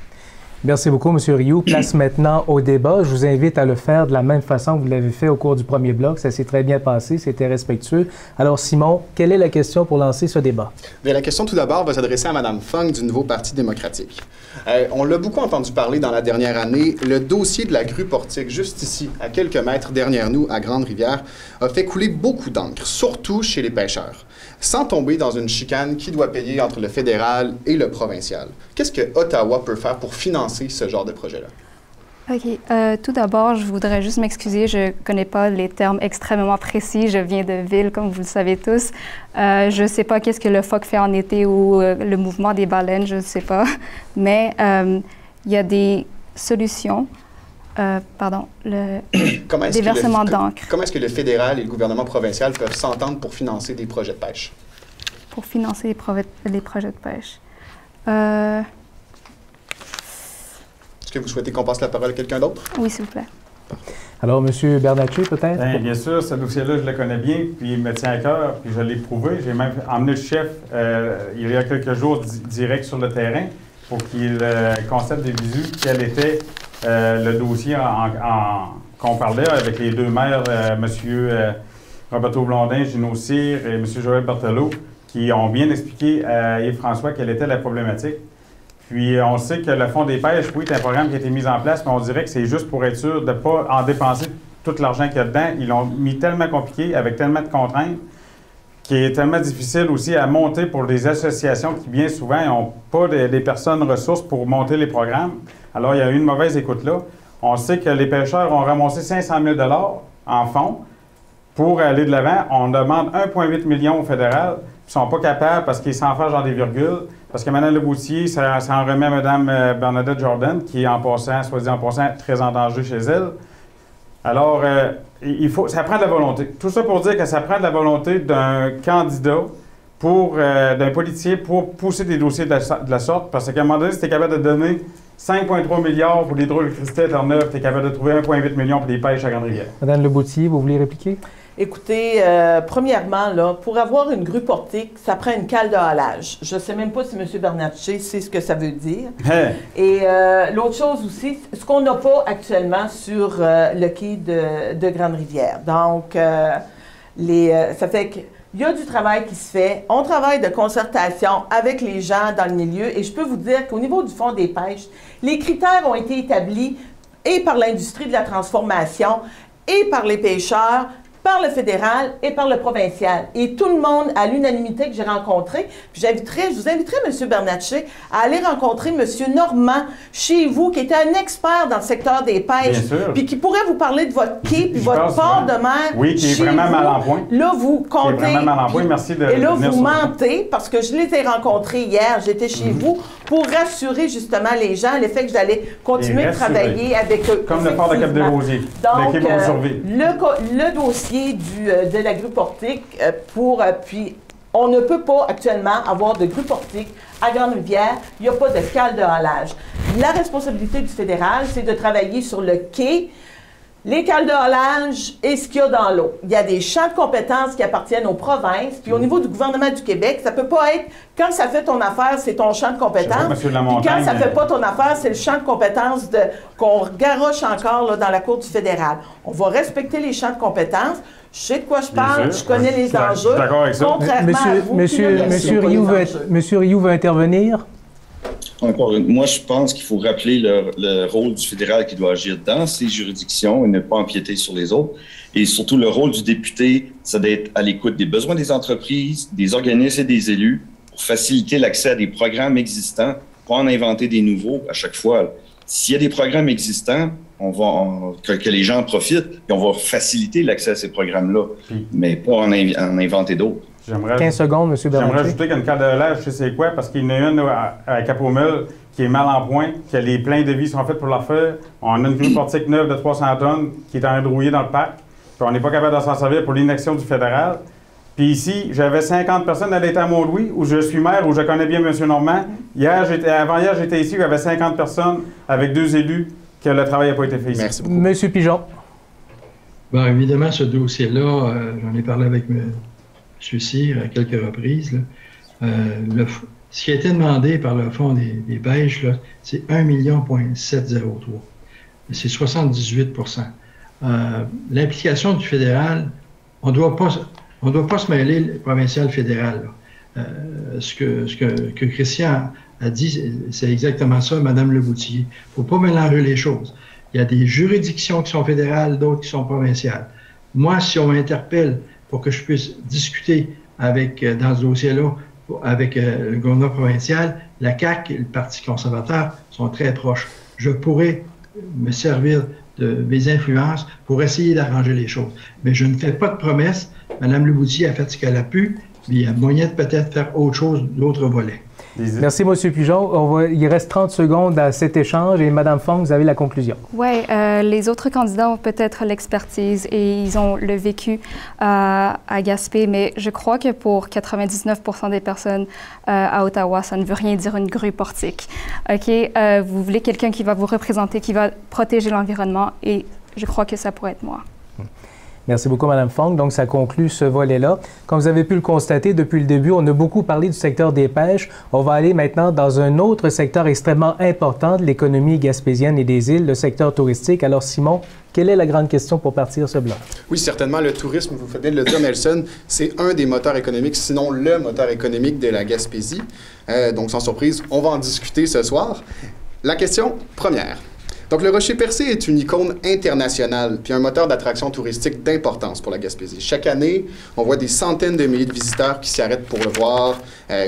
Speaker 1: Merci beaucoup, M. Rioux. Place maintenant au débat. Je vous invite à le faire de la même façon que vous l'avez fait au cours du premier bloc. Ça s'est très bien passé, c'était respectueux. Alors, Simon, quelle est la question pour lancer ce débat?
Speaker 7: Bien, la question, tout d'abord, va s'adresser à Mme Fung du nouveau Parti démocratique. On l'a beaucoup entendu parler dans la dernière année. Le dossier de la grue portique, juste ici, à quelques mètres derrière nous, à Grande-Rivière, a fait couler beaucoup d'encre, surtout chez les pêcheurs, sans tomber dans une chicane qui doit payer entre le fédéral et le provincial. Qu'est-ce que Ottawa peut faire pour financer ce genre de projet-là?
Speaker 6: OK. Tout d'abord, je voudrais juste m'excuser. Je ne connais pas les termes extrêmement précis. Je viens de ville, comme vous le savez tous. Je ne sais pas qu'est-ce que le phoque fait en été ou le mouvement des baleines, je ne sais pas. Mais il y a des solutions. Le déversement d'encre.
Speaker 7: Comment est-ce que le fédéral et le gouvernement provincial peuvent s'entendre pour financer des projets de pêche?
Speaker 6: Pour financer les projets de pêche.
Speaker 7: Est-ce que vous souhaitez qu'on passe la parole à quelqu'un d'autre?
Speaker 6: Oui, s'il vous plaît.
Speaker 1: Alors, M. Bernatchez, peut-être?
Speaker 5: Bien sûr, ce dossier-là, je le connais bien, puis il me tient à cœur, puis je l'ai prouvé. J'ai même emmené le chef, il y a quelques jours, direct sur le terrain, pour qu'il concède des visus quel était le dossier qu'on parlait avec les deux maires, M. Roberto Blondin, Gino Cyr et M. Joël Berthelot, qui ont bien expliqué à Yves-François quelle était la problématique. Puis, on sait que le Fonds des pêches, oui, c'est un programme qui a été mis en place, mais on dirait que c'est juste pour être sûr de ne pas en dépenser tout l'argent qu'il y a dedans. Ils l'ont mis tellement compliqué, avec tellement de contraintes, qui est tellement difficile aussi à monter pour des associations qui, bien souvent, n'ont pas des personnes ressources pour monter les programmes. Alors, il y a eu une mauvaise écoute là. On sait que les pêcheurs ont ramassé 500 000 $ en fonds pour aller de l'avant. On demande 1,8 million au fédéral. Ils ne sont pas capables parce qu'ils s'en font genre des virgules. Parce que Mme Leboutier, ça en remet à Mme Bernadette Jordan, qui est en passant, soit dit en passant, très en danger chez elle. Alors, ça prend de la volonté. Tout ça pour dire que ça prend de la volonté d'un candidat, d'un politicien, pour pousser des dossiers de la sorte. Parce qu'à un moment donné, si tu es capable de donner 5,3 milliards pour l'hydroélectricité à Terre-Neuve, tu es capable de trouver 1,8 million pour les pêches à Grande-Rivière.
Speaker 1: Mme Leboutier, vous voulez répliquer?
Speaker 4: Écoutez, premièrement, là, pour avoir une grue portique, ça prend une cale de halage. Je ne sais même pas si M. Bernatchez sait ce que ça veut dire. Et l'autre chose aussi, ce qu'on n'a pas actuellement sur le quai de Grande-Rivière. Donc, ça fait qu'il y a du travail qui se fait. On travaille de concertation avec les gens dans le milieu. Et je peux vous dire qu'au niveau du Fonds des pêches, les critères ont été établis et par l'industrie de la transformation et par les pêcheurs, par le fédéral et par le provincial. Et tout le monde, à l'unanimité que j'ai rencontré, puis je vous inviterai, M. Bernatchez, à aller rencontrer M. Normand chez vous, qui était un expert dans le secteur des pêches, puis qui pourrait vous parler de votre quai, puis votre port de mer.
Speaker 5: Oui, qui est vraiment mal en point.
Speaker 4: Là, vous comptez.
Speaker 5: Qui est vraiment mal en point. Merci de
Speaker 4: Et là, vous mentez, parce que je les ai rencontrés hier, j'étais chez vous, pour rassurer justement les gens, le fait que j'allais continuer de travailler avec eux.
Speaker 5: Comme le port de Cap-des-Rosiers.
Speaker 4: Donc, le dossier de la grue portique, puis on ne peut pas actuellement avoir de grue portique à Grande-Rivière. Il n'y a pas de cale de halage. La responsabilité du fédéral, c'est de travailler sur le quai, les cales de halage et ce qu'il y a dans l'eau. Il y a des champs de compétences qui appartiennent aux provinces. Puis au niveau du gouvernement du Québec, ça ne peut pas être quand ça fait ton affaire, c'est ton champ de compétences. Puis quand ça ne fait pas ton affaire, c'est le champ de compétences qu'on garoche encore là, dans la Cour du fédéral. On va respecter les champs de compétences. Je sais de quoi je parle, je connais les enjeux.
Speaker 5: D'accord avec ça.
Speaker 4: Contrairement à vous,
Speaker 1: Monsieur Rioux veut intervenir.
Speaker 2: Encore moi, je pense qu'il faut rappeler le rôle du fédéral qui doit agir dans ses juridictions et ne pas empiéter sur les autres. Et surtout, le rôle du député, c'est d'être à l'écoute des besoins des entreprises, des organismes et des élus pour faciliter l'accès à des programmes existants, pas en inventer des nouveaux à chaque fois. S'il y a des programmes existants, que les gens en profitent, et on va faciliter l'accès à ces programmes-là, mais pas en inventer d'autres.
Speaker 1: 15 secondes, M. Bernatchez.
Speaker 5: J'aimerais ajouter qu'il y a une cale de halage, je sais quoi, parce qu'il y en a une à Cap-aux-Mules qui est mal en point, que les pleins de vie sont faits pour la faire. On a une grue portique neuve de 300 tonnes qui est en train de rouiller dans le parc. Puis on n'est pas capable de s'en servir pour l'inaction du fédéral. Puis ici, j'avais 50 personnes à l'État Mont-Louis, où je suis maire, où je connais bien M. Normand. Avant-hier, j'étais ici, où il y avait 50 personnes avec 2 élus, que le travail n'a pas été fait ici.
Speaker 7: Merci beaucoup.
Speaker 1: M. Pigeon.
Speaker 3: Bon, évidemment, ce dossier-là, j'en ai parlé avec M. Cyr à quelques reprises. Ce qui a été demandé par le Fonds des pêches, c'est 1,703 million. C'est 78 %. L'implication du fédéral, on ne doit pas se mêler le provincial-fédéral. Ce que Christian a dit, c'est exactement ça, Mme Leboutier. Il ne faut pas mélanger les choses. Il y a des juridictions qui sont fédérales, d'autres qui sont provinciales. Moi, si on m'interpelle pour que je puisse discuter dans ce dossier-là avec le gouvernement provincial, la CAQ et le Parti conservateur sont très proches. Je pourrais me servir de mes influences pour essayer d'arranger les choses. Mais je ne fais pas de promesses. Mme Leboutier a fait ce qu'elle a pu, mais il y a moyen de peut-être faire autre chose, d'autres volets.
Speaker 1: Merci, M. Pigeon. Il reste 30 secondes à cet échange et Mme Fong, vous avez la conclusion.
Speaker 6: Oui, les autres candidats ont peut-être l'expertise et ils ont le vécu à Gaspé, mais je crois que pour 99 % des personnes à Ottawa, ça ne veut rien dire une grue portique. OK? Vous voulez quelqu'un qui va vous représenter, qui va protéger l'environnement et je crois que ça pourrait être moi.
Speaker 1: Merci beaucoup, Mme Fong. Donc, ça conclut ce volet-là. Comme vous avez pu le constater depuis le début, on a beaucoup parlé du secteur des pêches. On va aller maintenant dans un autre secteur extrêmement important de l'économie gaspésienne et des îles, le secteur touristique. Alors, Simon, quelle est la grande question pour partir ce bloc?
Speaker 7: Oui, certainement, le tourisme, vous venez de le dire, Nelson, c'est un des moteurs économiques, sinon le moteur économique de la Gaspésie. Donc, sans surprise, on va en discuter ce soir. La question première. Donc, le Rocher Percé est une icône internationale puis un moteur d'attraction touristique d'importance pour la Gaspésie. Chaque année, on voit des centaines de milliers de visiteurs qui s'y arrêtent pour le voir,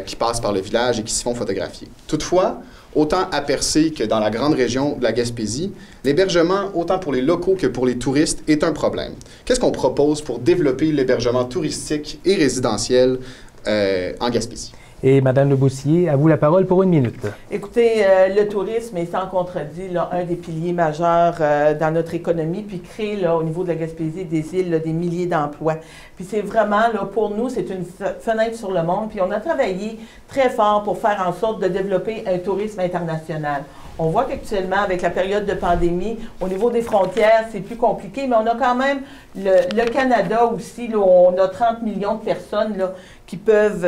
Speaker 7: qui passent par le village et qui se font photographier. Toutefois, autant à Percé que dans la grande région de la Gaspésie, l'hébergement, autant pour les locaux que pour les touristes, est un problème. Qu'est-ce qu'on propose pour développer l'hébergement touristique et résidentiel en Gaspésie?
Speaker 1: Et Mme Leboutillier, à vous la parole pour 1 minute.
Speaker 4: Écoutez, le tourisme est sans contredit là, un des piliers majeurs dans notre économie, puis crée là, au niveau de la Gaspésie et des îles là, des milliers d'emplois. Puis c'est vraiment, là, pour nous, c'est une fenêtre sur le monde, puis on a travaillé très fort pour faire en sorte de développer un tourisme international. On voit qu'actuellement, avec la période de pandémie, au niveau des frontières, c'est plus compliqué, mais on a quand même le Canada aussi, là, où on a 30 millions de personnes là, qui peuvent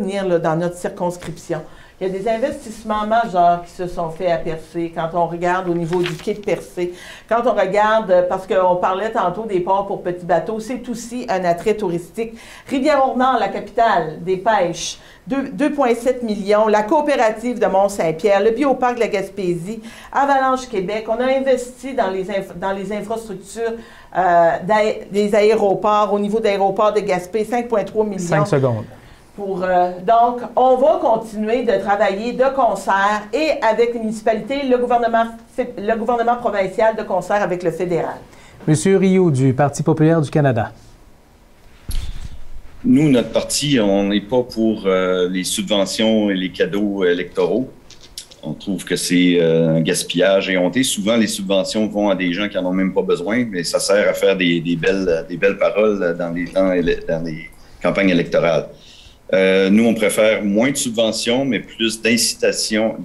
Speaker 4: venir là, dans notre circonscription. Il y a des investissements majeurs qui se sont faits à Percé, quand on regarde au niveau du quai de Percé. Quand on regarde, parce qu'on parlait tantôt des ports pour petits bateaux, c'est aussi un attrait touristique. Rivière-au-Nord, la capitale des pêches, 2,7 millions. La coopérative de Mont-Saint-Pierre, le bioparc de la Gaspésie, Avalanche Québec. On a investi dans les infrastructures des aéroports, au niveau d'aéroports de Gaspé, 5,3 millions.
Speaker 1: 5 secondes.
Speaker 4: Donc, on va continuer de travailler de concert et avec les municipalités, le gouvernement provincial de concert avec le fédéral. Monsieur
Speaker 1: Rioux, du Parti populaire du Canada.
Speaker 2: Nous, notre parti, on n'est pas pour les subventions et les cadeaux électoraux. On trouve que c'est un gaspillage éhonté. Souvent, les subventions vont à des gens qui n'en ont même pas besoin, mais ça sert à faire des belles paroles dans les campagnes électorales. Nous, on préfère moins de subventions, mais plus d'incitation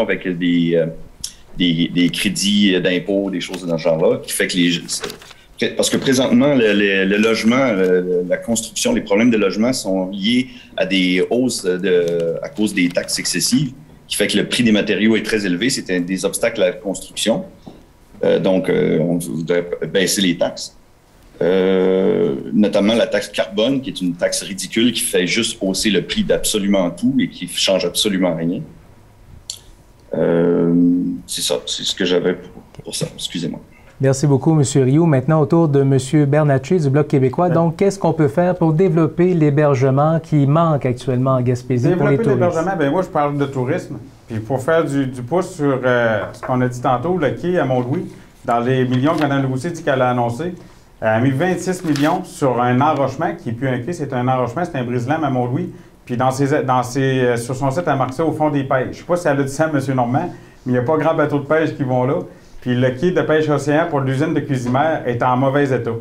Speaker 2: avec des crédits d'impôt, des choses dans ce genre-là, qui fait que parce que présentement, le logement, la construction, les problèmes de logement sont liés à des hausses à cause des taxes excessives, qui fait que le prix des matériaux est très élevé. C'est des obstacles à la construction. Donc, on voudrait baisser les taxes. Notamment la taxe carbone, qui est une taxe ridicule qui fait juste hausser le prix d'absolument tout et qui ne change absolument rien. C'est ça, c'est ce que j'avais pour ça. Excusez-moi.
Speaker 1: Merci beaucoup, M. Rioux. Maintenant, au tour de M. Bernatchez du Bloc québécois. Donc, qu'est-ce qu'on peut faire pour développer l'hébergement qui manque actuellement en Gaspésie pour les touristes?
Speaker 5: Développer l'hébergement, bien moi, je parle de tourisme. Puis pour faire du pouce sur ce qu'on a dit tantôt, le quai à Mont-Louis, dans les millions que Mme Leboutillier dit qu'elle a annoncé, elle a mis 26 millions sur un enrochement qui n'est plus un quai, c'est un enrochement, c'est un brise-lames à Mont-Louis. Puis sur son site, elle marque ça au fond des pêches. Je ne sais pas si elle a dit ça à M. Normand, mais il n'y a pas grand bateau de pêche qui vont là. Puis le quai de pêche océan pour l'usine de Cuisimère est en mauvais état.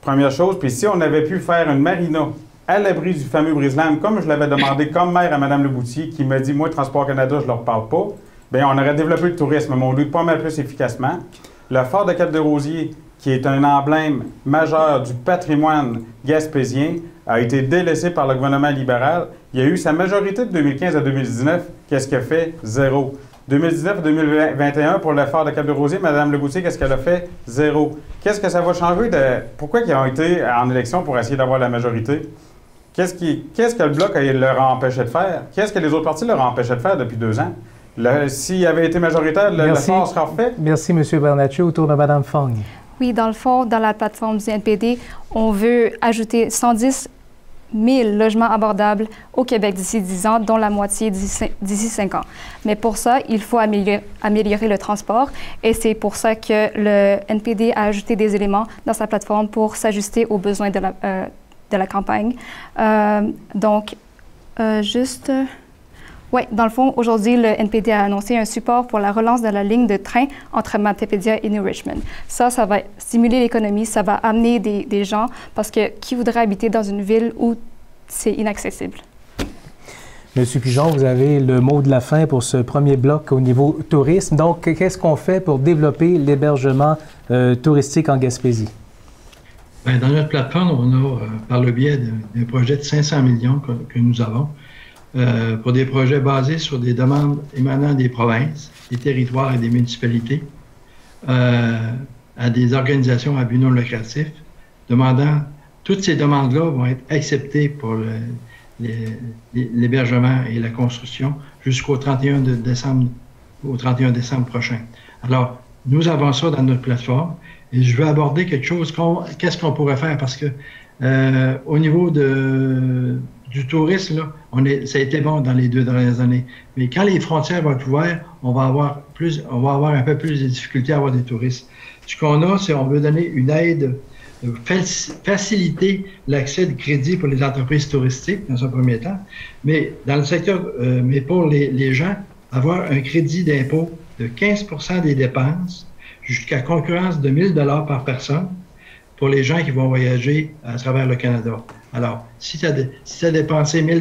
Speaker 5: Première chose, puis si on avait pu faire une marina à l'abri du fameux brise-lames, comme je l'avais demandé comme maire à Mme Leboutillier, qui m'a dit, moi, Transport Canada, je ne leur parle pas, bien, on aurait développé le tourisme à Mont-Louis pas mal plus efficacement. Le fort de Cap-de-Rosier, qui est un emblème majeur du patrimoine gaspésien, a été délaissé par le gouvernement libéral. Il y a eu sa majorité de 2015 à 2019. Qu'est-ce qu'elle fait? Zéro. 2019 à 2021, pour le fort de Cap-de-Rosier, Mme Leboutillier, qu'est-ce qu'elle a fait? Zéro. Qu'est-ce que ça va changer de... Pourquoi ils ont été en élection pour essayer d'avoir la majorité? Qu'est-ce que le Bloc leur a empêché de faire? Qu'est-ce que les autres partis leur ont empêché de faire depuis 2 ans? S'il avait été majoritaire, le fort sera refait.
Speaker 1: Merci, M. Bernatchez. Autour de Mme Fong.
Speaker 6: Oui, dans le fond, dans la plateforme du NPD, on veut ajouter 110 000 logements abordables au Québec d'ici 10 ans, dont la moitié d'ici 5 ans. Mais pour ça, il faut améliorer le transport et c'est pour ça que le NPD a ajouté des éléments dans sa plateforme pour s'ajuster aux besoins de la campagne. Oui, dans le fond, aujourd'hui, le NPD a annoncé un support pour la relance de la ligne de train entre Matapédia et New Richmond. Ça va stimuler l'économie, ça va amener des gens, parce que qui voudrait habiter dans une ville où c'est inaccessible?
Speaker 1: Monsieur Pigeon, vous avez le mot de la fin pour ce premier bloc au niveau tourisme. Donc, qu'est-ce qu'on fait pour développer l'hébergement touristique en Gaspésie?
Speaker 3: Bien, dans notre plateforme, on a, par le biais d'un projet de 500 millions que nous avons, pour des projets basés sur des demandes émanant des provinces, des territoires et des municipalités, à des organisations à but non lucratif, demandant, toutes ces demandes-là vont être acceptées pour l'hébergement et la construction jusqu'au 31 décembre prochain. Alors, nous avons ça dans notre plateforme et je veux aborder quelque chose, qu'est-ce qu'on pourrait faire parce que au niveau du tourisme, là, ça a été bon dans les 2 dernières années. Mais quand les frontières vont être ouvertes, on va avoir un peu plus de difficultés à avoir des touristes. Ce qu'on a, c'est on veut donner une aide, faciliter l'accès de crédit pour les entreprises touristiques dans un premier temps, mais dans le secteur, mais pour les gens, avoir un crédit d'impôt de 15% des dépenses jusqu'à concurrence de 1 000 $ par personne pour les gens qui vont voyager à travers le Canada. Alors, si tu as dépensé 1 000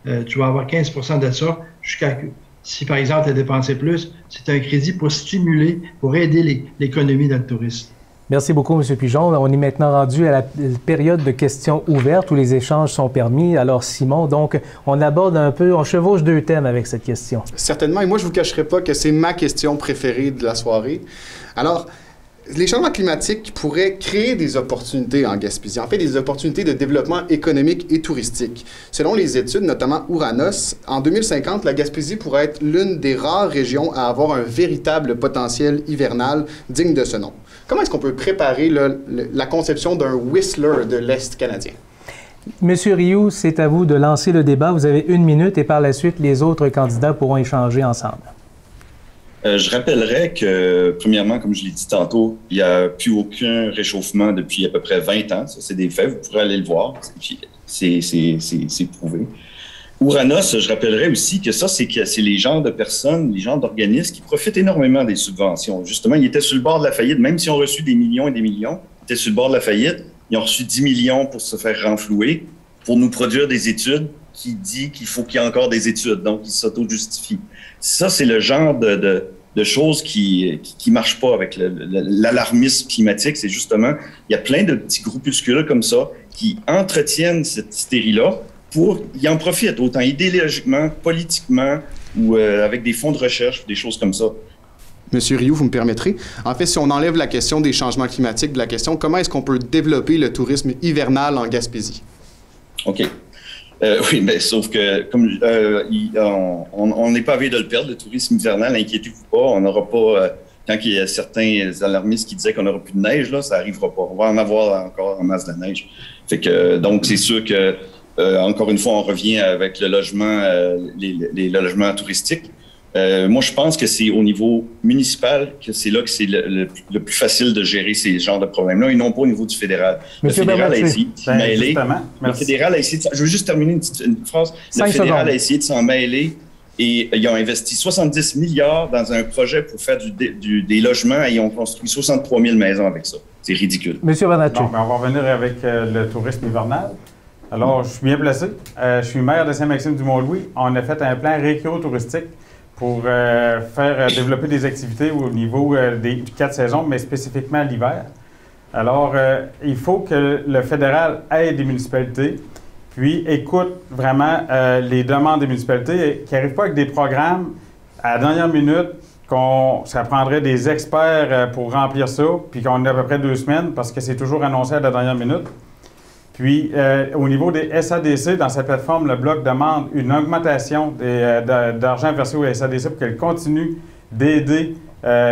Speaker 3: $, tu vas avoir 15% de ça jusqu'à... Si, par exemple, tu as dépensé plus, c'est un crédit pour stimuler, pour aider l'économie dans le tourisme.
Speaker 1: Merci beaucoup, M. Pigeon. On est maintenant rendu à la période de questions ouvertes où les échanges sont permis. Alors, Simon, donc, on aborde un peu, on chevauche 2 thèmes avec cette question.
Speaker 7: Certainement, et moi, je ne vous cacherai pas que c'est ma question préférée de la soirée. Alors, les changements climatiques pourraient créer des opportunités en Gaspésie, en fait des opportunités de développement économique et touristique. Selon les études, notamment Ouranos, en 2050, la Gaspésie pourrait être l'une des rares régions à avoir un véritable potentiel hivernal digne de ce nom. Comment est-ce qu'on peut préparer la conception d'un Whistler de l'Est canadien?
Speaker 1: Monsieur Rioux, c'est à vous de lancer le débat. Vous avez 1 minute et par la suite, les autres candidats pourront échanger ensemble.
Speaker 2: Je rappellerais que, premièrement, comme je l'ai dit tantôt, il n'y a plus aucun réchauffement depuis à peu près 20 ans. Ça, c'est des faits. Vous pourrez aller le voir. C'est prouvé. Ouranos, je rappellerais aussi que ça, c'est les genres de personnes, les genres d'organismes qui profitent énormément des subventions. Justement, ils étaient sur le bord de la faillite. Même s'ils ont reçu des millions et des millions, ils étaient sur le bord de la faillite. Ils ont reçu 10 millions pour se faire renflouer, pour nous produire des études qui dit qu'il faut qu'il y ait encore des études. Donc, ils s'auto-justifient. Ça, c'est le genre de choses qui marchent pas avec l'alarmisme climatique. C'est justement, il y a plein de petits groupuscules comme ça qui entretiennent cette hystérie-là ils en profitent, autant idéologiquement, politiquement ou avec des fonds de recherche, des choses comme ça.
Speaker 7: Monsieur Rioux, vous me permettrez? En fait, si on enlève la question des changements climatiques de la question, comment est-ce qu'on peut développer le tourisme hivernal en Gaspésie? OK.
Speaker 2: Oui, mais sauf que comme on n'est pas à veille de le perdre, le tourisme hivernal, inquiétez-vous pas, on n'aura pas, quand il y a certains alarmistes qui disaient qu'on n'aura plus de neige, là, ça n'arrivera pas. On va en avoir encore en masse de la neige. Fait que, donc, c'est sûr que, encore une fois, on revient avec le logement, les logements touristiques. Moi, je pense que c'est au niveau municipal que c'est là que c'est le plus facile de gérer ces genres de problèmes-là et non pas au niveau du fédéral.
Speaker 1: Monsieur
Speaker 2: le fédéral a essayé de s'en mêler.
Speaker 5: Le
Speaker 2: fédéral a essayé je veux juste terminer une phrase. Le fédéral a essayé de s'en mêler et ils ont investi 70 milliards dans un projet pour faire des logements et ils ont construit 63 000 maisons avec ça. C'est ridicule.
Speaker 1: Monsieur Bernatchez.
Speaker 5: On va revenir avec le tourisme hivernal. Alors, je suis bien placé. Je suis maire de Saint-Maxime-du-Mont-Louis. On a fait un plan récréo-touristique pour faire développer des activités au niveau des 4 saisons, mais spécifiquement l'hiver. Alors, il faut que le fédéral aide les municipalités, puis écoute vraiment les demandes des municipalités, qui n'arrivent pas avec des programmes à la dernière minute, ça prendrait des experts pour remplir ça, puis qu'on a à peu près 2 semaines, parce que c'est toujours annoncé à la dernière minute. Puis, au niveau des SADC, dans cette plateforme, le Bloc demande une augmentation d'argent versé aux SADC pour qu'elles continuent d'aider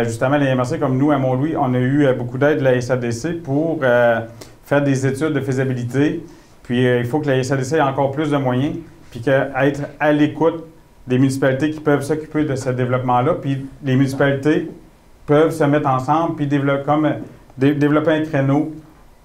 Speaker 5: justement les MRC comme nous à Mont-Louis. On a eu beaucoup d'aide de la SADC pour faire des études de faisabilité. Puis, il faut que la SADC ait encore plus de moyens, puis qu'être à l'écoute des municipalités qui peuvent s'occuper de ce développement-là. Puis, les municipalités peuvent se mettre ensemble puis développer un créneau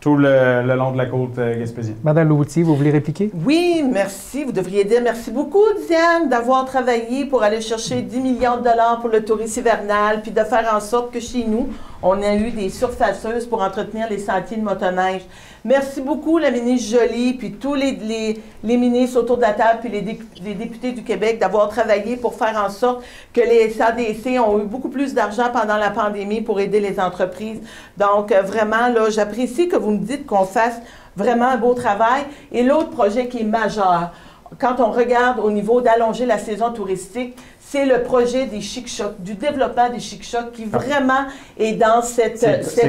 Speaker 5: tout le long de la côte gaspésienne.
Speaker 1: Madame Loutier, vous voulez répliquer?
Speaker 4: Oui, merci. Vous devriez dire merci beaucoup, Diane, d'avoir travaillé pour aller chercher 10 millions de dollars pour le tourisme hivernal, puis de faire en sorte que chez nous, On a eu des surfaceuses pour entretenir les sentiers de motoneige. Merci beaucoup, la ministre Joly, puis tous les ministres autour de la table, puis les députés du Québec d'avoir travaillé pour faire en sorte que les SADC ont eu beaucoup plus d'argent pendant la pandémie pour aider les entreprises. Donc, vraiment, là, j'apprécie que vous me dites qu'on fasse vraiment un beau travail. Et l'autre projet qui est majeur, quand on regarde au niveau d'allonger la saison touristique, c'est le projet des Chic-Chocs, du développement des Chic-Chocs qui vraiment est dans cette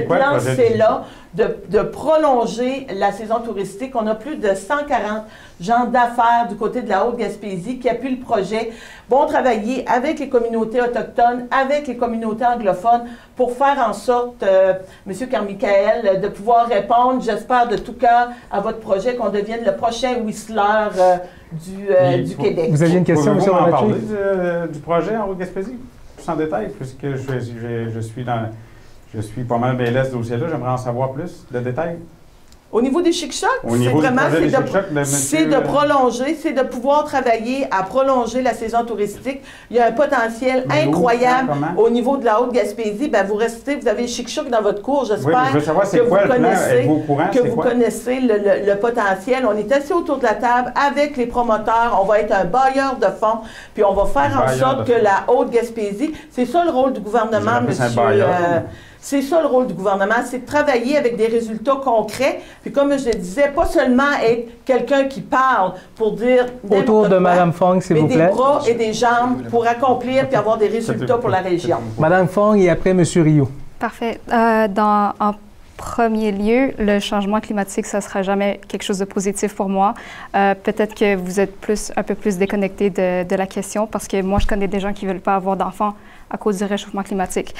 Speaker 4: lancée-là de prolonger la saison touristique. On a plus de 140 gens d'affaires du côté de la Haute-Gaspésie qui appuient le projet, vont travailler avec les communautés autochtones, avec les communautés anglophones pour faire en sorte, M. Carmichael, de pouvoir répondre, j'espère de tout cœur, à votre projet, qu'on devienne le prochain Whistler du Québec.
Speaker 1: Vous aviez une question, M.
Speaker 5: Pouvez-vous m'en parler
Speaker 1: Bernatchez?
Speaker 5: du projet en Haute-Gaspésie, plus en détail, puisque je suis pas mal mêlé à ce dossier-là. J'aimerais en savoir plus de détails.
Speaker 4: Au niveau des Chic-Chocs, c'est de prolonger, c'est de pouvoir travailler à prolonger la saison touristique. Il y a un potentiel incroyable au niveau de la Haute-Gaspésie. Ben, vous avez Chic-Chocs dans votre cours. J'espère que vous connaissez le potentiel. On est assis autour de la table avec les promoteurs. On va être un bailleur de fonds, puis on va faire en sorte que la Haute-Gaspésie, c'est ça le rôle du gouvernement, monsieur. C'est ça le rôle du gouvernement, c'est de travailler avec des résultats concrets. Puis comme je le disais, pas seulement être quelqu'un qui parle pour dire...
Speaker 1: Autour de Mme Fong, s'il vous plaît.
Speaker 4: Mais des bras et des jambes pour accomplir puis avoir des résultats pour la région.
Speaker 1: Mme Fong et après M. Rioux.
Speaker 6: Parfait. En premier lieu, le changement climatique, ça ne sera jamais quelque chose de positif pour moi. Peut-être que vous êtes un peu plus déconnecté de la question parce que moi, je connais des gens qui ne veulent pas avoir d'enfants à cause du réchauffement climatique.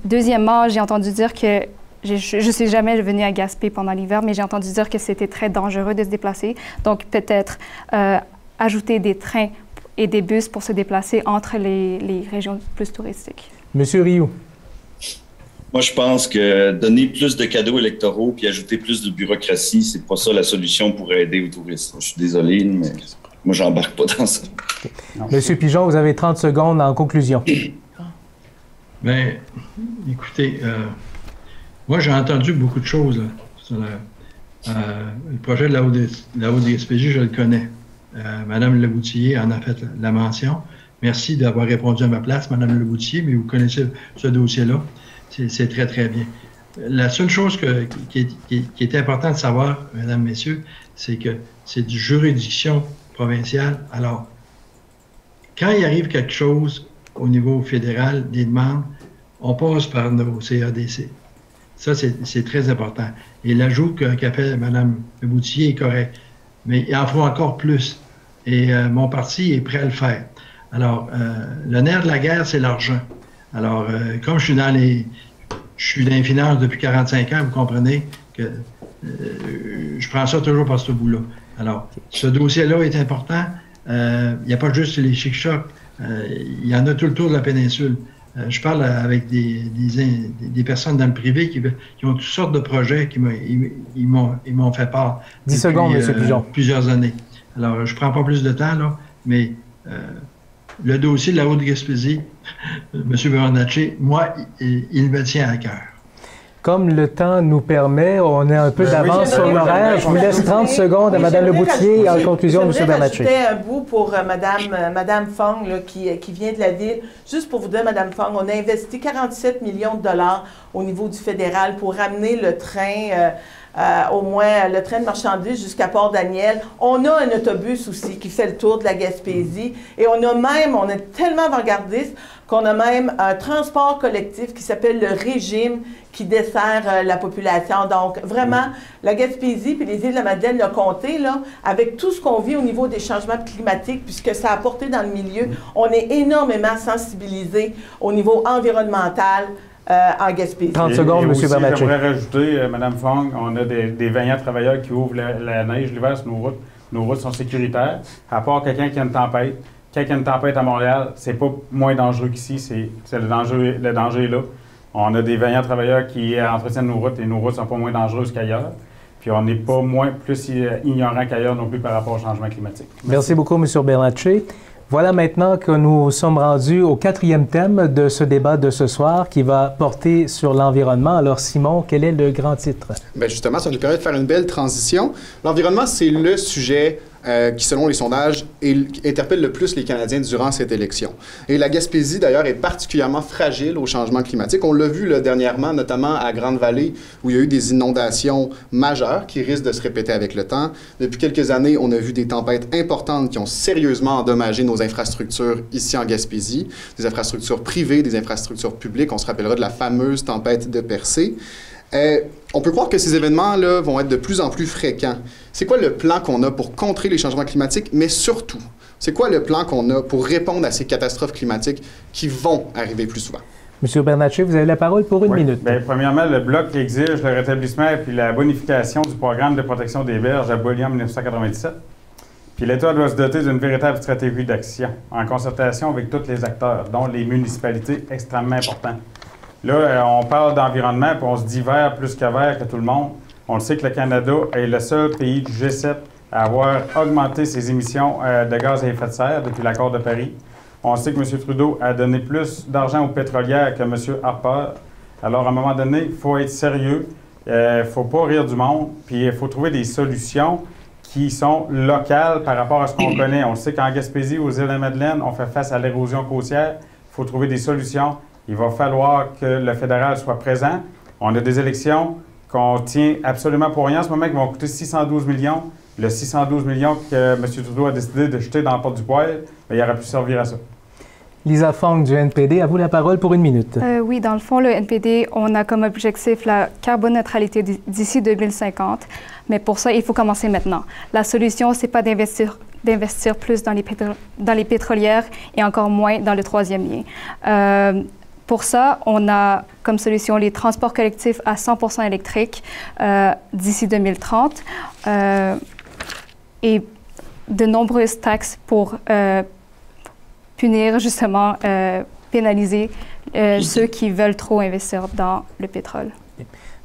Speaker 6: Deuxièmement, j'ai entendu dire que je ne suis jamais venue à Gaspé pendant l'hiver, mais j'ai entendu dire que c'était très dangereux de se déplacer. Donc, peut-être ajouter des trains et des bus pour se déplacer entre les régions plus touristiques.
Speaker 1: Monsieur Rioux.
Speaker 2: Moi, je pense que donner plus de cadeaux électoraux puis ajouter plus de bureaucratie, c'est pas ça la solution pour aider aux touristes. Je suis désolé, mais moi, j'embarque pas dans ça.
Speaker 1: Monsieur Pigeon, vous avez 30 secondes en conclusion.
Speaker 3: Bien, écoutez, moi, j'ai entendu beaucoup de choses là, sur le projet de la Haute-Gaspésie, je le connais. Madame Leboutillier en a fait la mention. Merci d'avoir répondu à ma place, Madame Leboutillier, mais vous connaissez ce dossier-là. C'est très, très bien. La seule chose qui est importante de savoir, mesdames, messieurs, c'est que c'est du juridiction provinciale. Alors, quand il arrive quelque chose au niveau fédéral, des demandes, on passe par nos CADC. Ça, c'est très important. Et l'ajout qu'a fait Mme Leboutillier est correct. Mais il en faut encore plus. Et mon parti est prêt à le faire. Alors, le nerf de la guerre, c'est l'argent. Alors, comme je suis dans les finances depuis 45 ans, vous comprenez que je prends ça toujours par ce bout-là. Alors, ce dossier-là est important. Il n'y a pas juste les Chic-Chocs. Il y en a tout le tour de la péninsule. Je parle avec des personnes dans le privé qui ont toutes sortes de projets qui m'ont fait part
Speaker 1: 10 secondes, M. Pigeon.
Speaker 3: Plusieurs années. Alors, je ne prends pas plus de temps, là, mais le dossier de la Haute-Gaspésie, M. Bernatchez, moi, il me tient à cœur.
Speaker 1: Comme le temps nous permet, on a un peu d'avance sur l'horaire. Je vous laisse 30 secondes à Mme Leboutillier et en conclusion, M. Bernatchez.
Speaker 4: Je voudrais un bout pour Mme Fong, là, qui vient de la ville. Juste pour vous dire, Mme Fong, on a investi 47 millions de dollars au niveau du fédéral pour ramener le train, au moins le train de marchandises jusqu'à Port-Daniel. On a un autobus aussi qui fait le tour de la Gaspésie. Et on est tellement avant-gardiste qu'on a même un transport collectif qui s'appelle le Régime, qui dessert la population. Donc, vraiment, la Gaspésie puis les Îles-de-la-Madeleine, le comté, là, avec tout ce qu'on vit au niveau des changements climatiques, puisque ça a apporté dans le milieu, on est énormément sensibilisé au niveau environnemental en Gaspésie.
Speaker 1: 30 secondes, M. Bernatchez.
Speaker 5: J'aimerais rajouter, Mme Fong, on a des vaillants travailleurs qui ouvrent la neige l'hiver sur nos routes. Nos routes sont sécuritaires. À part quelqu'un qui a une tempête, quand il y a une tempête à Montréal, c'est pas moins dangereux qu'ici, c'est le danger est là. On a des vaillants travailleurs qui entretiennent nos routes et nos routes sont pas moins dangereuses qu'ailleurs. Puis on n'est pas plus ignorant qu'ailleurs non plus par rapport au changement climatique.
Speaker 1: Merci beaucoup, M. Bernatchez. Voilà maintenant que nous sommes rendus au 4e thème de ce débat de ce soir qui va porter sur l'environnement. Alors Simon, quel est le grand titre?
Speaker 7: Bien justement, ça nous permet de faire une belle transition. L'environnement, c'est le sujet qui, selon les sondages, interpelle le plus les Canadiens durant cette élection. Et la Gaspésie, d'ailleurs, est particulièrement fragile au changement climatique. On l'a vu là, dernièrement, notamment à Grande-Vallée, où il y a eu des inondations majeures qui risquent de se répéter avec le temps. Depuis quelques années, on a vu des tempêtes importantes qui ont sérieusement endommagé nos infrastructures ici en Gaspésie, des infrastructures privées, des infrastructures publiques. On se rappellera de la fameuse tempête de Percé. On peut croire que ces événements-là vont être de plus en plus fréquents. C'est quoi le plan qu'on a pour contrer les changements climatiques, mais surtout, c'est quoi le plan qu'on a pour répondre à ces catastrophes climatiques qui vont arriver plus souvent?
Speaker 1: Monsieur Bernatchez, vous avez la parole pour une minute.
Speaker 5: Bien, premièrement, le Bloc exige le rétablissement et puis la bonification du programme de protection des berges aboli en 1997. Puis l'État doit se doter d'une véritable stratégie d'action en concertation avec tous les acteurs, dont les municipalités, extrêmement importants. Là, on parle d'environnement, puis on se dit vert plus que vert que tout le monde. On le sait que le Canada est le seul pays du G7 à avoir augmenté ses émissions de gaz à effet de serre depuis l'accord de Paris. On sait que M. Trudeau a donné plus d'argent aux pétrolières que M. Harper. Alors, à un moment donné, il faut être sérieux, il ne faut pas rire du monde, puis il faut trouver des solutions qui sont locales par rapport à ce qu'on connaît. On le sait qu'en Gaspésie, aux Îles-de-la-Madeleine, on fait face à l'érosion côtière. Il faut trouver des solutions. Il va falloir que le fédéral soit présent. On a des élections qu'on tient absolument pour rien en ce moment qui vont coûter 612 millions. Le 612 millions que M. Trudeau a décidé de jeter dans la porte du poêle, il aurait pu servir à ça.
Speaker 1: Lisa Fong du NPD, à vous la parole pour une minute.
Speaker 6: Oui, dans le fond, le NPD, on a comme objectif la carboneutralité d'ici 2050. Mais pour ça, il faut commencer maintenant. La solution, c'est pas d'investir plus dans les pétrolières et encore moins dans le troisième lien. Pour ça, on a comme solution les transports collectifs à 100% électriques d'ici 2030 et de nombreuses taxes pour punir, justement, pénaliser ceux qui veulent trop investir dans le pétrole.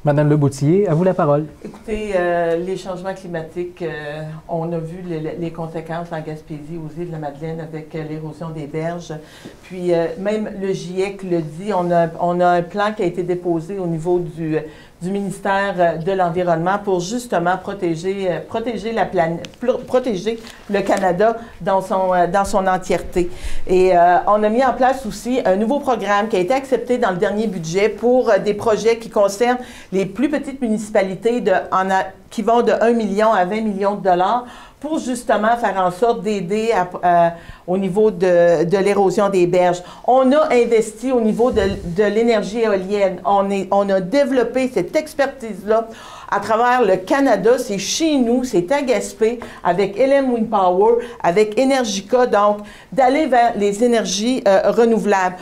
Speaker 1: Madame Leboutillier, à vous la parole.
Speaker 4: Écoutez, les changements climatiques, on a vu les conséquences en Gaspésie, aux Îles-de-la-Madeleine, avec l'érosion des berges. Puis, même le GIEC le dit, on a un plan qui a été déposé au niveau du ministère de l'Environnement pour justement protéger la planète, protéger le Canada dans son entièreté. Et on a mis en place aussi un nouveau programme qui a été accepté dans le dernier budget pour des projets qui concernent les plus petites municipalités qui vont de 1 million à 20 millions de dollars pour justement faire en sorte d'aider au niveau de l'érosion des berges. On a investi au niveau de l'énergie éolienne. On a développé cette expertise-là à travers le Canada. C'est chez nous, c'est à Gaspé, avec LM Wind Power, avec Energica, donc d'aller vers les énergies renouvelables.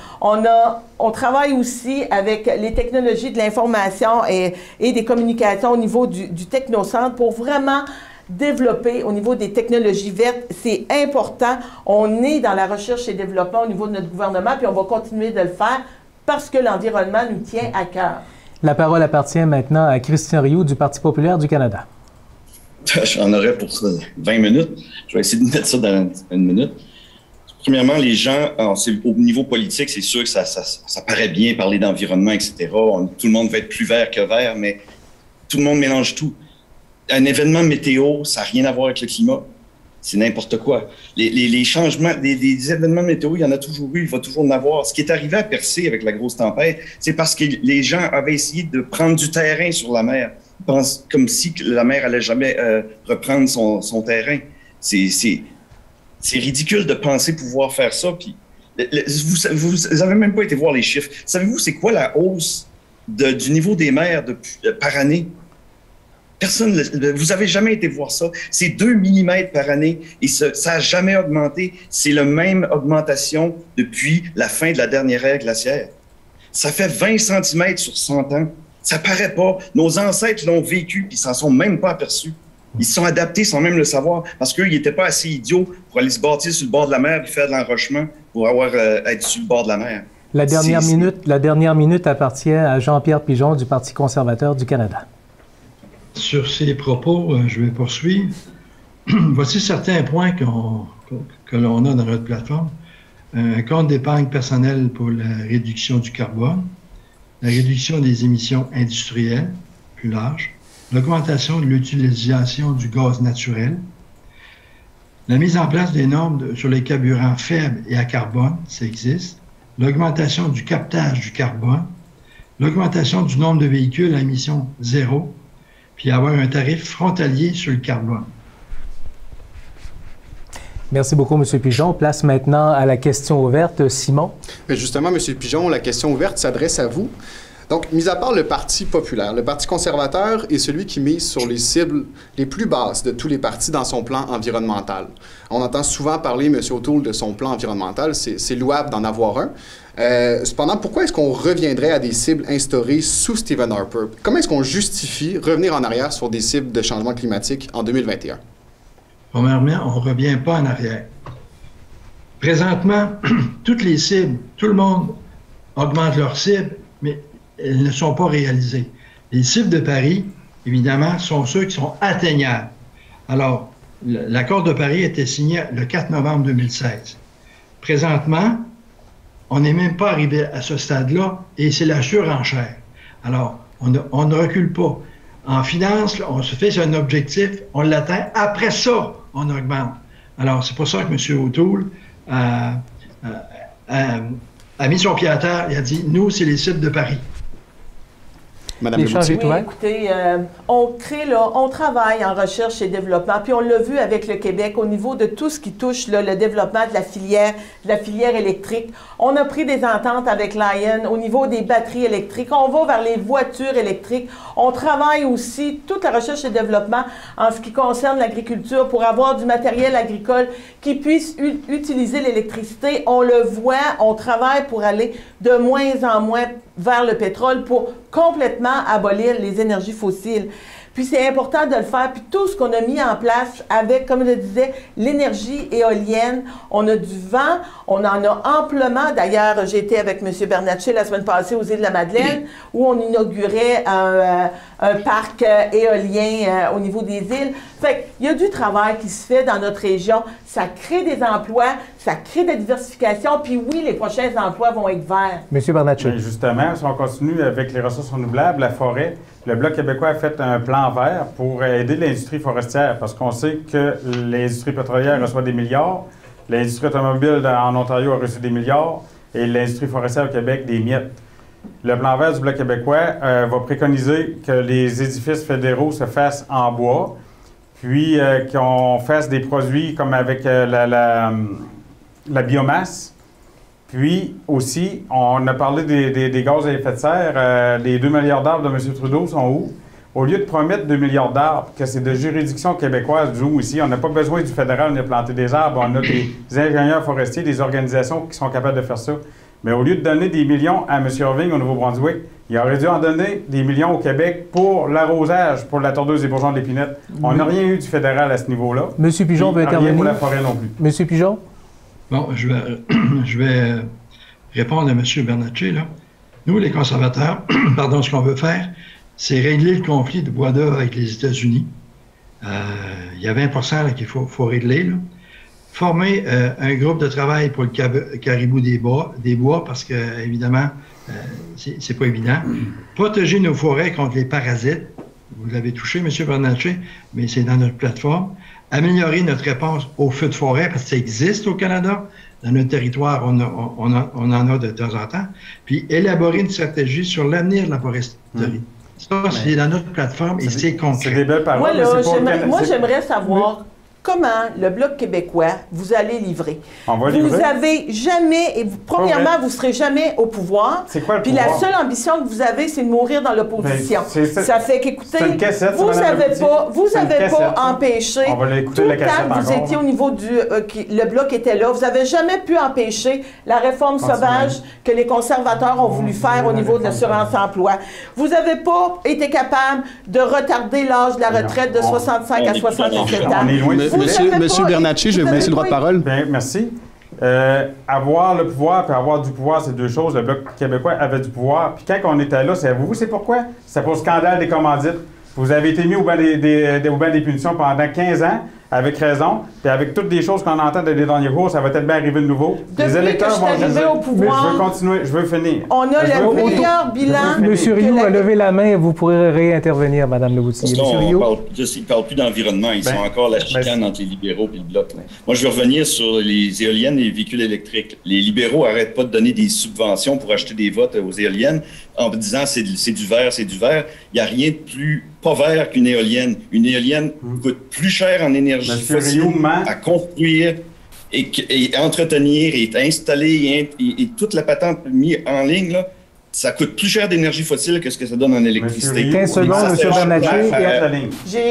Speaker 4: On travaille aussi avec les technologies de l'information et des communications au niveau du Technocentre pour vraiment développer au niveau des technologies vertes. C'est important. On est dans la recherche et développement au niveau de notre gouvernement, puis on va continuer de le faire parce que l'environnement nous tient à cœur.
Speaker 1: La parole appartient maintenant à Christian Rioux du Parti populaire du Canada.
Speaker 2: J'en aurais pour ça 20 minutes. Je vais essayer de mettre ça dans une minute. Premièrement, les gens, au niveau politique, c'est sûr que ça paraît bien parler d'environnement, etc. Tout le monde va être plus vert que vert, mais tout le monde mélange tout. Un événement météo, ça n'a rien à voir avec le climat. C'est n'importe quoi. Les changements, des événements météo, il y en a toujours eu, il va toujours en avoir. Ce qui est arrivé à Percé avec la grosse tempête, c'est parce que les gens avaient essayé de prendre du terrain sur la mer. Ils pensent comme si la mer allait jamais reprendre son terrain. C'est ridicule de penser pouvoir faire ça. Puis, vous n'avez même pas été voir les chiffres. Savez-vous c'est quoi la hausse du niveau des mers par année? Personne, vous n'avez jamais été voir ça. C'est 2 mm par année et ça n'a jamais augmenté. C'est la même augmentation depuis la fin de la dernière ère glaciaire. Ça fait 20 cm sur 100 ans. Ça paraît pas. Nos ancêtres l'ont vécu et ils s'en sont même pas aperçus. Ils se sont adaptés sans même le savoir parce qu'ils n'étaient pas assez idiots pour aller se bâtir sur le bord de la mer et faire de l'enrochement pour être sur le bord de la mer.
Speaker 1: La dernière minute appartient à Jean-Pierre Pigeon du Parti conservateur du Canada.
Speaker 3: Sur ces propos, je vais poursuivre. voici certains points que l'on a dans notre plateforme. Un compte d'épargne personnelle pour la réduction du carbone, la réduction des émissions industrielles, plus large, l'augmentation de l'utilisation du gaz naturel, la mise en place des normes sur les carburants faibles et à carbone, ça existe, l'augmentation du captage du carbone, l'augmentation du nombre de véhicules à émission zéro, puis avoir un tarif frontalier sur le carbone.
Speaker 1: Merci beaucoup, M. Pigeon. Place maintenant à la question ouverte. Simon?
Speaker 7: Mais justement, M. Pigeon, la question ouverte s'adresse à vous. Donc, mis à part le Parti populaire, le Parti conservateur est celui qui mise sur les cibles les plus basses de tous les partis dans son plan environnemental. On entend souvent parler, M. O'Toole, de son plan environnemental. C'est louable d'en avoir un. Cependant, pourquoi est-ce qu'on reviendrait à des cibles instaurées sous Stephen Harper? Comment est-ce qu'on justifie revenir en arrière sur des cibles de changement climatique en 2021?
Speaker 3: Premièrement, on ne revient pas en arrière. Présentement, toutes les cibles, tout le monde augmente leurs cibles, mais elles ne sont pas réalisées. Les cibles de Paris, évidemment, sont ceux qui sont atteignables. Alors, l'accord de Paris a été signé le 4 novembre 2016. Présentement, on n'est même pas arrivé à ce stade-là et c'est la surenchère. Alors, on ne recule pas. En finance, on se fait un objectif, on l'atteint. Après ça, on augmente. Alors, c'est pour ça que M. O'Toole a mis son pied à terre. Il a dit, nous, c'est les cibles de Paris.
Speaker 7: Madame
Speaker 4: Oui, écoutez, on travaille en recherche et développement, puis on l'a vu avec le Québec au niveau de tout ce qui touche là, le développement de la filière électrique. On a pris des ententes avec Lion au niveau des batteries électriques. On va vers les voitures électriques. On travaille aussi toute la recherche et développement en ce qui concerne l'agriculture pour avoir du matériel agricole qui puisse utiliser l'électricité. On le voit, on travaille pour aller de moins en moins vers le pétrole pour complètement abolir les énergies fossiles. Puis c'est important de le faire. Puis tout ce qu'on a mis en place avec, comme je disais, l'énergie éolienne, on a du vent, on en a amplement. D'ailleurs, j'ai été avec M. Bernatchez la semaine passée aux Îles-de-la-Madeleine où on inaugurait un parc éolien au niveau des îles. Fait qu'il y a du travail qui se fait dans notre région. Ça crée des emplois, ça crée de la diversification. Puis oui, les prochains emplois vont être verts.
Speaker 1: M. Bernatchez.
Speaker 5: Justement, si on continue avec les ressources renouvelables, la forêt, le Bloc québécois a fait un plan vert pour aider l'industrie forestière parce qu'on sait que l'industrie pétrolière reçoit des milliards, l'industrie automobile en Ontario a reçu des milliards et l'industrie forestière au Québec des miettes. Le plan vert du Bloc québécois va préconiser que les édifices fédéraux se fassent en bois, puis qu'on fasse des produits comme avec la biomasse. Puis aussi, on a parlé des gaz à effet de serre. Les 2 milliards d'arbres de M. Trudeau sont où? Au lieu de promettre 2 milliards d'arbres, que c'est de juridiction québécoise, nous ici, on n'a pas besoin du fédéral de planter des arbres. On a des ingénieurs forestiers, des organisations qui sont capables de faire ça. Mais au lieu de donner des millions à M. Irving au Nouveau-Brunswick, il aurait dû en donner des millions au Québec pour l'arrosage, pour la tordeuse des bourgeons d'épinette. On n'a rien eu du fédéral à ce niveau-là.
Speaker 1: M. Pigeon veut intervenir.
Speaker 5: Rien pour la forêt non plus.
Speaker 1: M. Pigeon?
Speaker 3: Bon, je vais répondre à M. Bernatchez, là. Nous, les conservateurs, pardon, ce qu'on veut faire, c'est régler le conflit de bois d'œuvre avec les États-Unis. Il y a 20% qu'il faut régler, là. Former un groupe de travail pour le caribou des bois parce que, évidemment, c'est pas évident. Protéger nos forêts contre les parasites. Vous l'avez touché, M. Bernatchez, mais c'est dans notre plateforme. Améliorer notre réponse aux feux de forêt, parce que ça existe au Canada. Dans notre territoire, on en a de temps en temps. Puis élaborer une stratégie sur l'avenir de la foresterie. Ça, c'est dans notre plateforme et c'est concret.
Speaker 5: C'est des belles paroles.
Speaker 4: Moi, j'aimerais savoir comment le Bloc québécois vous allez livrer.
Speaker 5: On va livrer.
Speaker 4: Vous avez jamais, premièrement, vous ne serez jamais au pouvoir.
Speaker 5: C'est quoi le
Speaker 4: pouvoir? Puis la seule ambition que vous avez, c'est de mourir dans l'opposition. Ça fait qu'écoutez, vous n'avez pas empêché, tout le temps que vous étiez au niveau du... le Bloc était là, vous n'avez jamais pu empêcher la réforme sauvage que les conservateurs ont voulu faire au niveau de l'assurance-emploi. Vous n'avez pas été capable de retarder l'âge de la retraite de 65 à 67 ans.
Speaker 7: Monsieur Bernatchez, je vais vous laisser le droit de parole.
Speaker 5: Bien, merci. Avoir le pouvoir et avoir du pouvoir, c'est deux choses. Le Bloc québécois avait du pouvoir. Puis quand on était là, savez-vous c'est pourquoi? C'est pour le scandale des commandites. Vous avez été mis au banc des punitions pendant 15 ans. avec raison. Puis avec toutes les choses qu'on entend dans les derniers jours, ça va peut-être bien arriver de nouveau.
Speaker 4: Depuis que je suis arrivé au pouvoir,
Speaker 5: je veux continuer, je veux finir.
Speaker 4: On a le meilleur bilan.
Speaker 1: Monsieur Rioux a levé la main, vous pourrez réintervenir, Mme Leboutillier. Monsieur Rioux.
Speaker 2: Ils ne parlent plus d'environnement, ils sont encore la chicane entre les libéraux et le Bloc. Moi, je veux revenir sur les éoliennes et les véhicules électriques. Les libéraux n'arrêtent pas de donner des subventions pour acheter des votes aux éoliennes en disant c'est du vert, c'est du vert. Il n'y a rien de plus pas vert qu'une éolienne. Une éolienne coûte plus cher en énergie fossile à construire et entretenir et installer et toute la patente mise en ligne, là, ça coûte plus cher d'énergie fossile que ce que ça donne en électricité.
Speaker 1: 15 secondes, M. Bernatchez.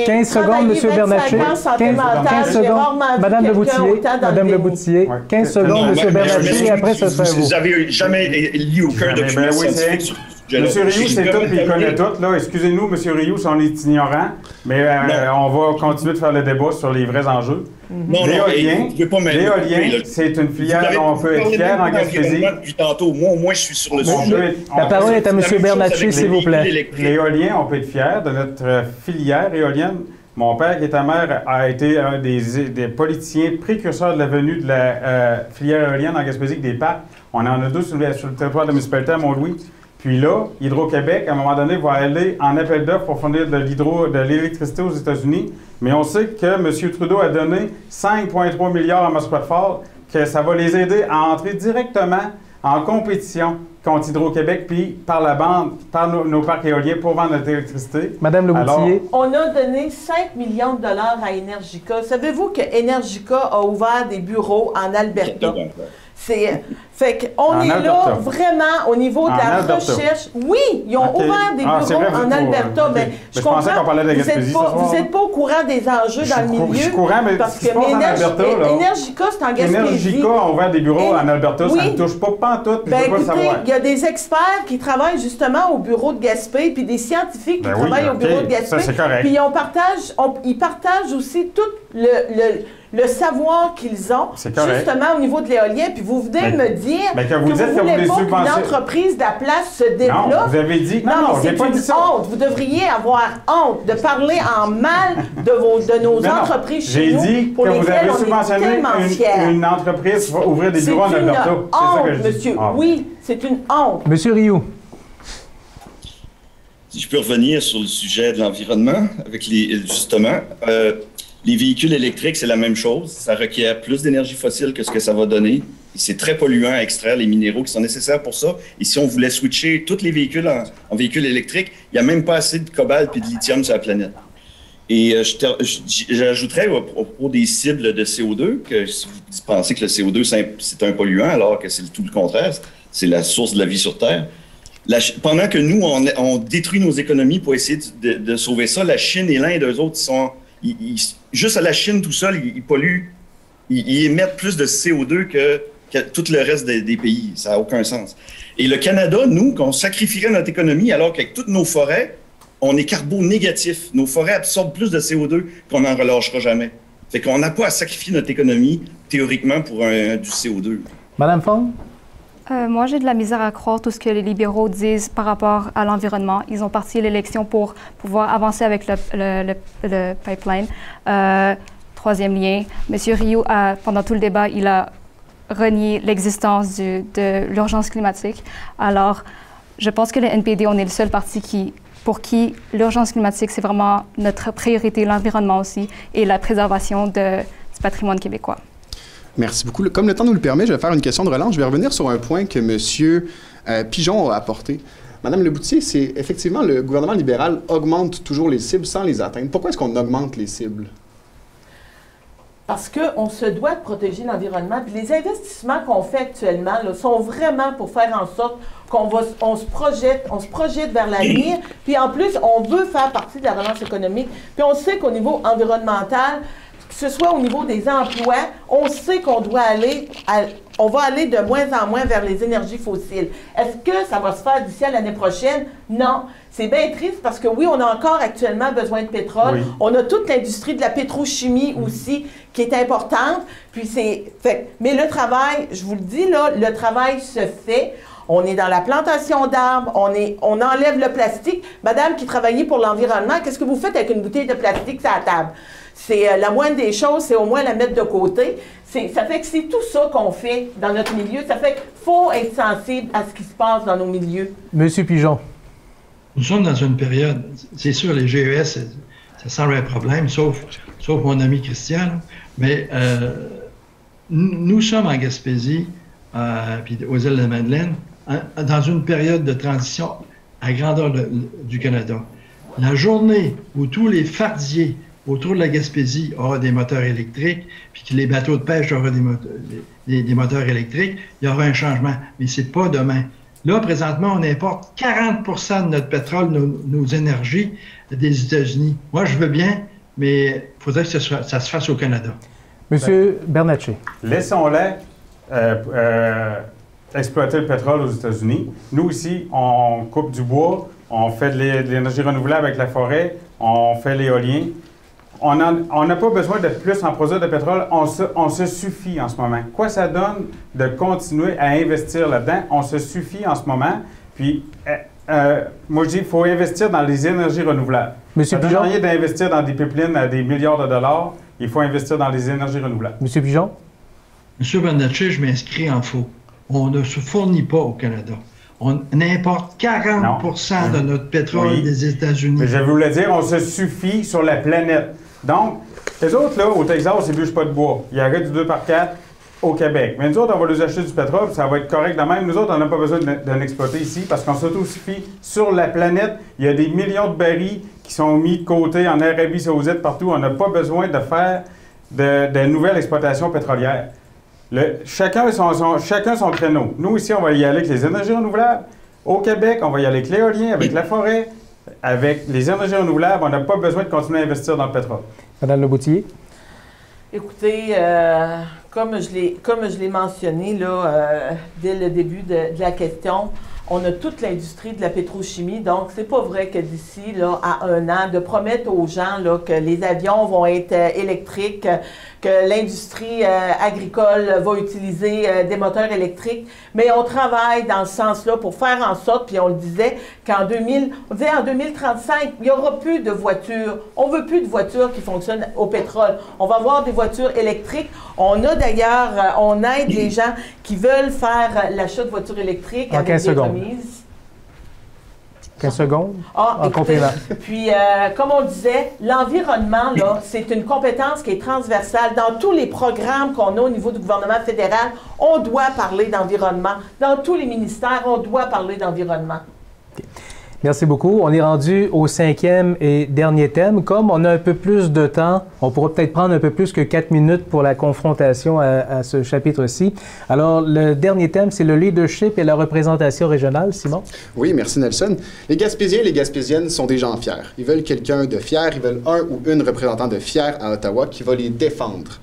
Speaker 1: 15 secondes, M. Bernatchez. 15 secondes, Mme Leboutillier. 15 secondes, M. Bernatchez, et après, ce sera vous.
Speaker 2: Vous n'avez jamais lu aucun document scientifique sur
Speaker 5: M. Rioux, c'est tout, puis il connaît tout. Là. Excusez-nous, M. Rioux, si on est ignorant, mais on va continuer de faire le débat sur les vrais enjeux. L'éolien, c'est une filière dont on peut être fier en Gaspésie.
Speaker 2: Depuis tantôt, moi, au moins, je suis sur le sujet.
Speaker 1: La parole est à M. Bernatchez, s'il vous plaît.
Speaker 5: L'éolien, on peut être fier de notre filière éolienne. Mon père, qui est ta mère, a été un des politiciens précurseurs de la venue de la filière éolienne en Gaspésie, des parcs. On en a deux sur le territoire de la municipalité à Mont-Louis. Puis là, Hydro-Québec, à un moment donné, va aller en appel d'offres pour fournir de l'électricité aux États-Unis. Mais on sait que M. Trudeau a donné 5,3 milliards à Musquat-Fall, que ça va les aider à entrer directement en compétition contre Hydro-Québec, puis par la bande, par nos parcs éoliens pour vendre notre électricité.
Speaker 1: Madame Leboutillier.
Speaker 4: On a donné 5 millions de dollars à Energica. Savez-vous que Energica a ouvert des bureaux en Alberta? Fait qu'on est là vraiment au niveau de la recherche. Oui, ils ont ouvert des bureaux en Alberta. Mais je comprends, vous n'êtes pas au courant des enjeux dans le milieu.
Speaker 5: Je suis courant, mais
Speaker 4: parce
Speaker 5: ce qui se passe en Alberta,
Speaker 4: Energica, c'est en Gaspésie.
Speaker 5: Energica a ouvert des bureaux en Alberta, ça ne touche pas pantoute, puis je veux pas le savoir.
Speaker 4: Il y a des experts qui travaillent justement au bureau de Gaspé, puis des scientifiques qui travaillent au bureau de Gaspé. Puis ils partagent aussi tout le savoir qu'ils ont, justement au niveau de l'éolien. Puis vous venez de me dire que vous voulez pas qu'une entreprise de la place se développe.
Speaker 5: Non, vous avez dit... Non,
Speaker 4: c'est une honte. Vous devriez avoir honte de parler en mal de nos entreprises chez nous.
Speaker 5: J'ai dit que vous avez subventionné une entreprise pour ouvrir des bureaux en Alberta.
Speaker 4: C'est une honte, monsieur. Oui, c'est une honte.
Speaker 1: Monsieur Rioux.
Speaker 2: Si je peux revenir sur le sujet de l'environnement, avec justement... les véhicules électriques, c'est la même chose. Ça requiert plus d'énergie fossile que ce que ça va donner. C'est très polluant à extraire les minéraux qui sont nécessaires pour ça. Et si on voulait switcher tous les véhicules en véhicules électriques, il n'y a même pas assez de cobalt et de lithium sur la planète. Et j'ajouterais au propos des cibles de CO2, que si vous pensez que le CO2, c'est un polluant, alors que c'est tout le contraire, c'est la source de la vie sur Terre. Pendant que nous, on détruit nos économies pour essayer de sauver ça, la Chine et l'Inde, eux autres, sont... juste à la Chine, tout seul, ils polluent, ils émettent plus de CO2 que tout le reste des pays. Ça n'a aucun sens. Et le Canada, nous, qu'on sacrifierait notre économie alors qu'avec toutes nos forêts, on est carbonégatif. Nos forêts absorbent plus de CO2 qu'on n'en relâchera jamais. Fait qu'on n'a pas à sacrifier notre économie, théoriquement, pour du CO2.
Speaker 1: Madame Fong?
Speaker 6: Moi, j'ai de la misère à croire tout ce que les libéraux disent par rapport à l'environnement. Ils ont parti l'élection pour pouvoir avancer avec le pipeline. Troisième lien, M. Rioux, pendant tout le débat, il a renié l'existence de l'urgence climatique. Alors, je pense que le NPD, on est le seul parti pour qui l'urgence climatique, c'est vraiment notre priorité, l'environnement aussi, et la préservation du patrimoine québécois.
Speaker 7: Merci beaucoup. Comme le temps nous le permet, je vais faire une question de relance. Je vais revenir sur un point que M. Pigeon a apporté. Madame Leboutillier, c'est effectivement le gouvernement libéral augmente toujours les cibles sans les atteindre. Pourquoi est-ce qu'on augmente les cibles?
Speaker 4: Parce qu'on se doit de protéger l'environnement. Puis les investissements qu'on fait actuellement là, sont vraiment pour faire en sorte qu'on se projette vers l'avenir. Puis en plus, on veut faire partie de la relance économique. Puis on sait qu'au niveau environnemental, que ce soit au niveau des emplois, on sait qu'on doit on va aller de moins en moins vers les énergies fossiles. Est-ce que ça va se faire d'ici à l'année prochaine? Non. C'est bien triste parce que oui, on a encore actuellement besoin de pétrole. Oui. On a toute l'industrie de la pétrochimie aussi qui est importante. Puis mais le travail, je vous le dis là, le travail se fait. on est dans la plantation d'arbres, on enlève le plastique. Madame qui travaillait pour l'environnement, qu'est-ce que vous faites avec une bouteille de plastique sur la table? C'est la moindre des choses, c'est au moins la mettre de côté. Ça fait que c'est tout ça qu'on fait dans notre milieu. Ça fait qu'il faut être sensible à ce qui se passe dans nos milieux.
Speaker 1: Monsieur Pigeon.
Speaker 3: Nous sommes dans une période, c'est sûr, les GES, ça semble un problème, sauf mon ami Christian, là. Mais nous sommes en Gaspésie, puis aux îles de la Madeleine, dans une période de transition à grandeur du Canada. La journée où tous les fardiers autour de la Gaspésie auront des moteurs électriques, puis que les bateaux de pêche auront des moteurs électriques, il y aura un changement. Mais c'est pas demain. Là, présentement, on importe 40 de notre pétrole, nos énergies des États-Unis. Moi, je veux bien, mais il faudrait que ça se fasse au Canada.
Speaker 1: Monsieur Bernatchez.
Speaker 5: Laissons-les exploiter le pétrole aux États-Unis. Nous, ici, on coupe du bois, on fait de l'énergie renouvelable avec la forêt, on fait l'éolien. On n'a pas besoin de plus en produire de pétrole, on se suffit en ce moment. Quoi ça donne de continuer à investir là-dedans? On se suffit en ce moment. Puis, moi, je dis qu'il faut investir dans les énergies renouvelables.
Speaker 1: Monsieur Pigeon.
Speaker 5: Ça ne rien d'investir dans des pipelines à des milliards de dollars. Il faut investir dans les énergies renouvelables.
Speaker 1: Monsieur Pigeon.
Speaker 3: Monsieur Bernatchez, je m'inscris en faux. On ne se fournit pas au Canada. On importe 40 de notre pétrole des États-Unis.
Speaker 5: Mais je voulais dire, on se suffit sur la planète. Donc, les autres, là, au Texas, ils ne bûchent pas de bois. Ils arrêtent du 2x4 au Québec. Mais nous autres, on va nous acheter du pétrole, puis ça va être correct de même. Nous autres, on n'a pas besoin d'en exploiter ici parce qu'on s'autosuffit sur la planète. Il y a des millions de barils qui sont mis de côté en Arabie Saoudite, partout. On n'a pas besoin de faire de nouvelles exploitations pétrolières. Chacun son créneau. Nous, ici, on va y aller avec les énergies renouvelables. Au Québec, on va y aller avec l'éolien, avec la forêt. Avec les énergies renouvelables, on n'a pas besoin de continuer à investir dans le pétrole.
Speaker 1: Madame Leboutillier.
Speaker 4: Écoutez, comme je l'ai mentionné là, dès le début de la question, on a toute l'industrie de la pétrochimie, donc c'est pas vrai que d'ici là, à 1 an, de promettre aux gens là, que les avions vont être électriques, que l'industrie agricole va utiliser des moteurs électriques, mais on travaille dans ce sens-là pour faire en sorte, puis on le disait, qu'en 2035, il n'y aura plus de voitures. On ne veut plus de voitures qui fonctionnent au pétrole. On va avoir des voitures électriques. On a d'ailleurs, on aide les gens qui veulent faire l'achat de voitures électriques avec des remises.
Speaker 1: 15 secondes?
Speaker 4: En complément. Puis, comme on disait, l'environnement, là, c'est une compétence qui est transversale. Dans tous les programmes qu'on a au niveau du gouvernement fédéral, on doit parler d'environnement. Dans tous les ministères, on doit parler d'environnement.
Speaker 1: Okay. Merci beaucoup. On est rendu au 5e et dernier thème. Comme on a un peu plus de temps, on pourra peut-être prendre un peu plus que 4 minutes pour la confrontation à ce chapitre-ci. Alors, le dernier thème, c'est le leadership et la représentation régionale. Simon?
Speaker 7: Oui, merci Nelson. Les Gaspésiens et les Gaspésiennes sont des gens fiers. Ils veulent quelqu'un de fier, ils veulent un ou une représentant de fier à Ottawa qui va les défendre.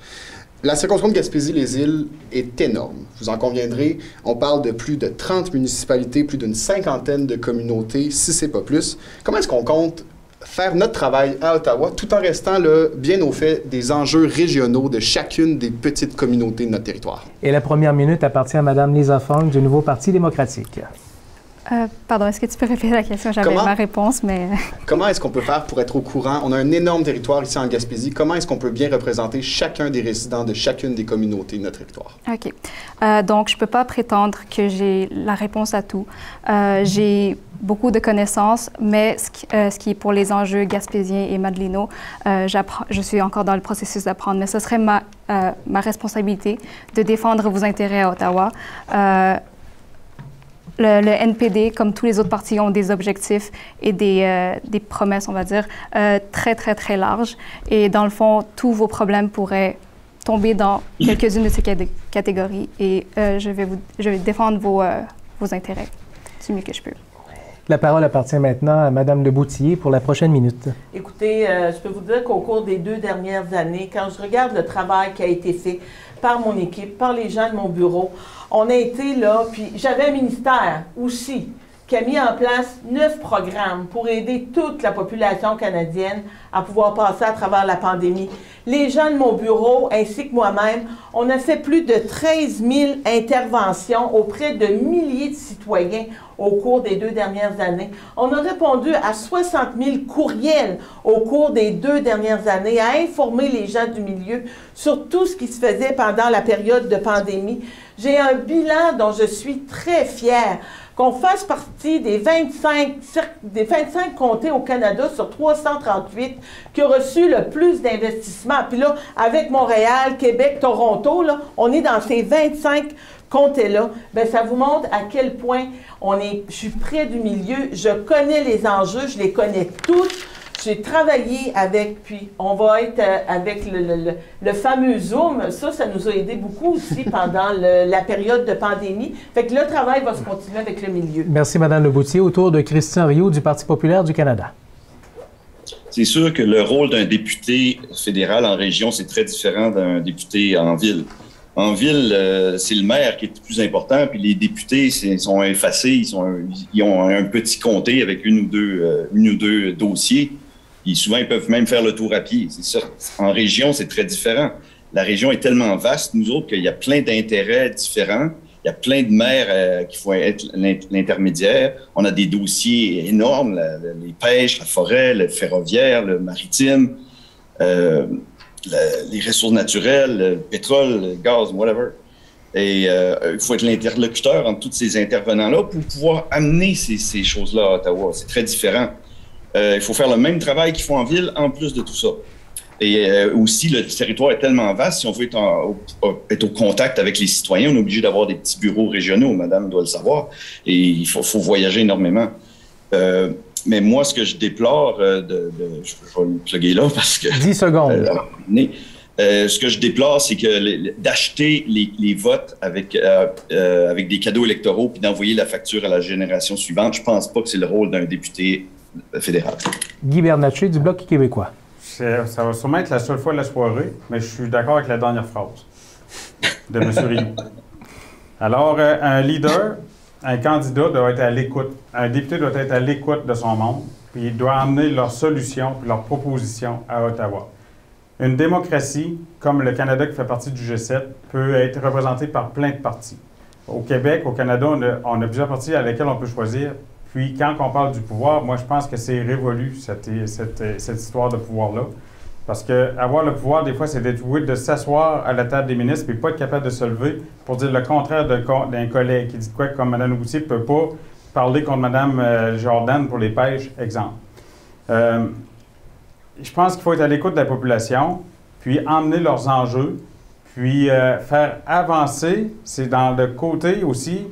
Speaker 7: La circonscription de Gaspésie-les-Îles est énorme. Vous en conviendrez, on parle de plus de 30 municipalités, plus d'une 50aine de communautés, si c'est pas plus. Comment est-ce qu'on compte faire notre travail à Ottawa tout en restant là, bien au fait des enjeux régionaux de chacune des petites communautés de notre territoire?
Speaker 1: Et la première minute appartient à Mme Lisa Fong du Nouveau Parti démocratique.
Speaker 6: Pardon, est-ce que tu peux répéter la question? J'avais ma réponse, mais... Comment
Speaker 7: est-ce qu'on peut faire pour être au courant? On a un énorme territoire ici en Gaspésie. Comment est-ce qu'on peut bien représenter chacun des résidents de chacune des communautés de notre territoire?
Speaker 6: OK. Donc, je ne peux pas prétendre que j'ai la réponse à tout. J'ai beaucoup de connaissances, mais ce qui est pour les enjeux gaspésiens et madelinots, je suis encore dans le processus d'apprendre, mais ce serait ma responsabilité de défendre vos intérêts à Ottawa. Le NPD, comme tous les autres partis, ont des objectifs et des promesses, on va dire, très, très, très larges. Et dans le fond, tous vos problèmes pourraient tomber dans quelques-unes de ces catégories. Et je vais défendre vos intérêts du mieux que je peux.
Speaker 1: La parole appartient maintenant à Mme Leboutillier pour la prochaine minute.
Speaker 4: Écoutez, je peux vous dire qu'au cours des 2 dernières années, quand je regarde le travail qui a été fait par mon équipe, par les gens de mon bureau, on a été là, puis j'avais un ministère aussi qui a mis en place 9 programmes pour aider toute la population canadienne à pouvoir passer à travers la pandémie. Les gens de mon bureau, ainsi que moi-même, on a fait plus de 13 000 interventions auprès de milliers de citoyens au cours des 2 dernières années. On a répondu à 60 000 courriels au cours des 2 dernières années à informer les gens du milieu sur tout ce qui se faisait pendant la période de pandémie. J'ai un bilan dont je suis très fière. Qu'on fasse partie des 25 comtés au Canada sur 338 qui ont reçu le plus d'investissements. Puis là, avec Montréal, Québec, Toronto, là, on est dans ces 25 comtés-là. Bien, ça vous montre à quel point je suis près du milieu, je connais les enjeux, je les connais tous. J'ai travaillé avec, puis on va être avec le fameux Zoom. Ça nous a aidé beaucoup aussi pendant la période de pandémie. Fait que le travail va se continuer avec le milieu.
Speaker 1: Merci, Mme Leboutier. Au tour de Christian Rioux du Parti populaire du Canada.
Speaker 2: C'est sûr que le rôle d'un député fédéral en région, c'est très différent d'un député en ville. En ville, c'est le maire qui est le plus important, puis les députés sont effacés, ils ont un petit comté avec une ou deux dossiers. Et souvent, ils peuvent même faire le tour à pied. C'est ça. En région, c'est très différent. La région est tellement vaste, nous autres, qu'il y a plein d'intérêts différents. Il y a plein de maires qui font être l'intermédiaire. On a des dossiers énormes, les pêches, la forêt, le ferroviaire, le maritime, les ressources naturelles, le pétrole, le gaz, whatever. Et il faut être l'interlocuteur entre tous ces intervenants-là pour pouvoir amener ces choses-là à Ottawa. C'est très différent. Il faut faire le même travail qu'ils font en ville, en plus de tout ça. Et aussi, le territoire est tellement vaste, si on veut être au contact avec les citoyens, on est obligé d'avoir des petits bureaux régionaux, madame doit le savoir, et il faut voyager énormément. Mais moi, ce que je déplore, je vais me plugger là parce que...
Speaker 1: 10 secondes.
Speaker 2: Ce que je déplore, c'est que d'acheter les votes avec des cadeaux électoraux puis d'envoyer la facture à la génération suivante, je pense pas que c'est le rôle d'un député fédéral.
Speaker 1: Guy Bernatchez du Bloc québécois.
Speaker 5: Ça va sûrement être la seule fois de la soirée, mais je suis d'accord avec la dernière phrase de M. Rioux. Alors, un leader, un candidat doit être à l'écoute. Un député doit être à l'écoute de son monde, puis il doit amener leurs solutions puis leurs propositions à Ottawa. Une démocratie, comme le Canada qui fait partie du G7, peut être représentée par plein de partis. Au Québec, au Canada, on a plusieurs partis à lesquels on peut choisir. Puis, quand on parle du pouvoir, moi, je pense que c'est révolu, cette histoire de pouvoir-là. Parce qu'avoir le pouvoir, des fois, c'est de s'asseoir à la table des ministres et pas être capable de se lever pour dire le contraire d'un collègue qui dit quoi, comme Mme Leboutier ne peut pas parler contre Mme Jordan pour les pêches, exemple. Je pense qu'il faut être à l'écoute de la population, puis emmener leurs enjeux, puis faire avancer. C'est dans le côté aussi...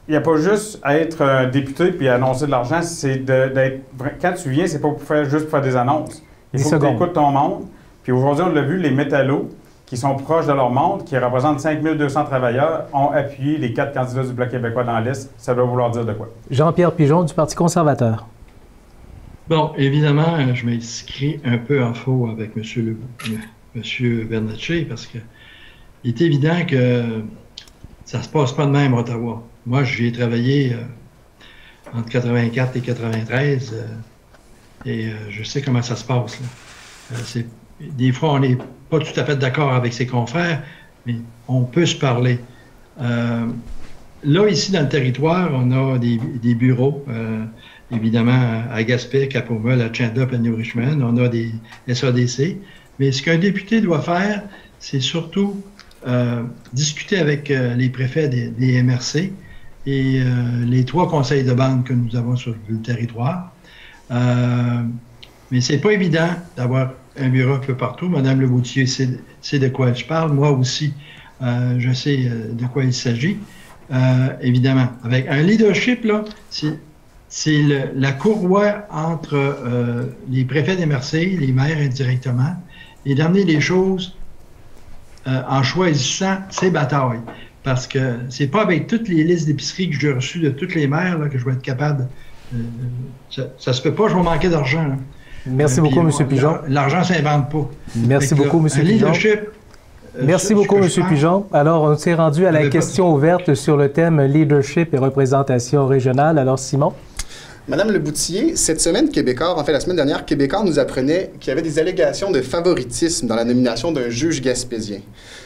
Speaker 5: Il n'y a pas juste à être un député puis annoncer de l'argent, c'est d'être... Quand tu viens, c'est pas juste pour faire des annonces. Il faut que tu écoutes ton monde. Puis aujourd'hui, on l'a vu, les métallos, qui sont proches de leur monde, qui représentent 5200 travailleurs, ont appuyé les 4 candidats du Bloc québécois dans la liste. Ça doit vouloir dire de quoi?
Speaker 1: Jean-Pierre Pigeon du Parti conservateur.
Speaker 3: Bon, évidemment, je m'inscris un peu en faux avec M. Bernatchez parce que il est évident que ça ne se passe pas de même à Ottawa. Moi, j'y ai travaillé entre 84 et 93 et je sais comment ça se passe. Là. Des fois, on n'est pas tout à fait d'accord avec ses confrères, mais on peut se parler. Là, ici, dans le territoire, on a des bureaux, évidemment, à Gaspé, à Pomel, à Chandup, à New Richmond. On a des SADC. Mais ce qu'un député doit faire, c'est surtout discuter avec les préfets des MRC et les 3 conseils de bande que nous avons sur le territoire. Mais c'est pas évident d'avoir un bureau un peu partout. Mme Leboutier sait de quoi je parle. Moi aussi, je sais de quoi il s'agit. Évidemment, avec un leadership, là, c'est la courroie entre les préfets des MRC, les maires indirectement, et d'amener les choses en choisissant ces batailles. Parce que c'est pas avec toutes les listes d'épicerie que j'ai reçues de toutes les maires là, que je vais être capable. Ça se peut pas, je vais manquer d'argent.
Speaker 1: Merci beaucoup, M. Pigeon.
Speaker 3: L'argent ne s'invente pas.
Speaker 1: Merci beaucoup, M. Pigeon.
Speaker 3: Un leadership
Speaker 1: Merci beaucoup, M. Pigeon. Alors, on s'est rendu à la question ouverte sur le thème leadership et représentation régionale. Alors, Simon?
Speaker 7: Madame Leboutillier, cette semaine, Québécois, en fait, la semaine dernière, Québécois nous apprenait qu'il y avait des allégations de favoritisme dans la nomination d'un juge gaspésien,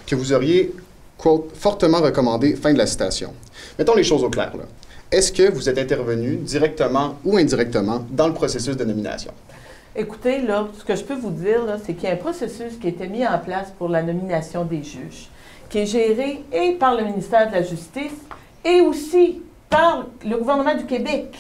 Speaker 7: que vous auriez, quote, fortement recommandé, fin de la citation. Mettons les choses au clair, là. Est-ce que vous êtes intervenu directement ou indirectement dans le processus de nomination?
Speaker 4: Écoutez, là, ce que je peux vous dire, là, c'est qu'il y a un processus qui a été mis en place pour la nomination des juges, qui est géré et par le ministère de la Justice et aussi par le gouvernement du Québec.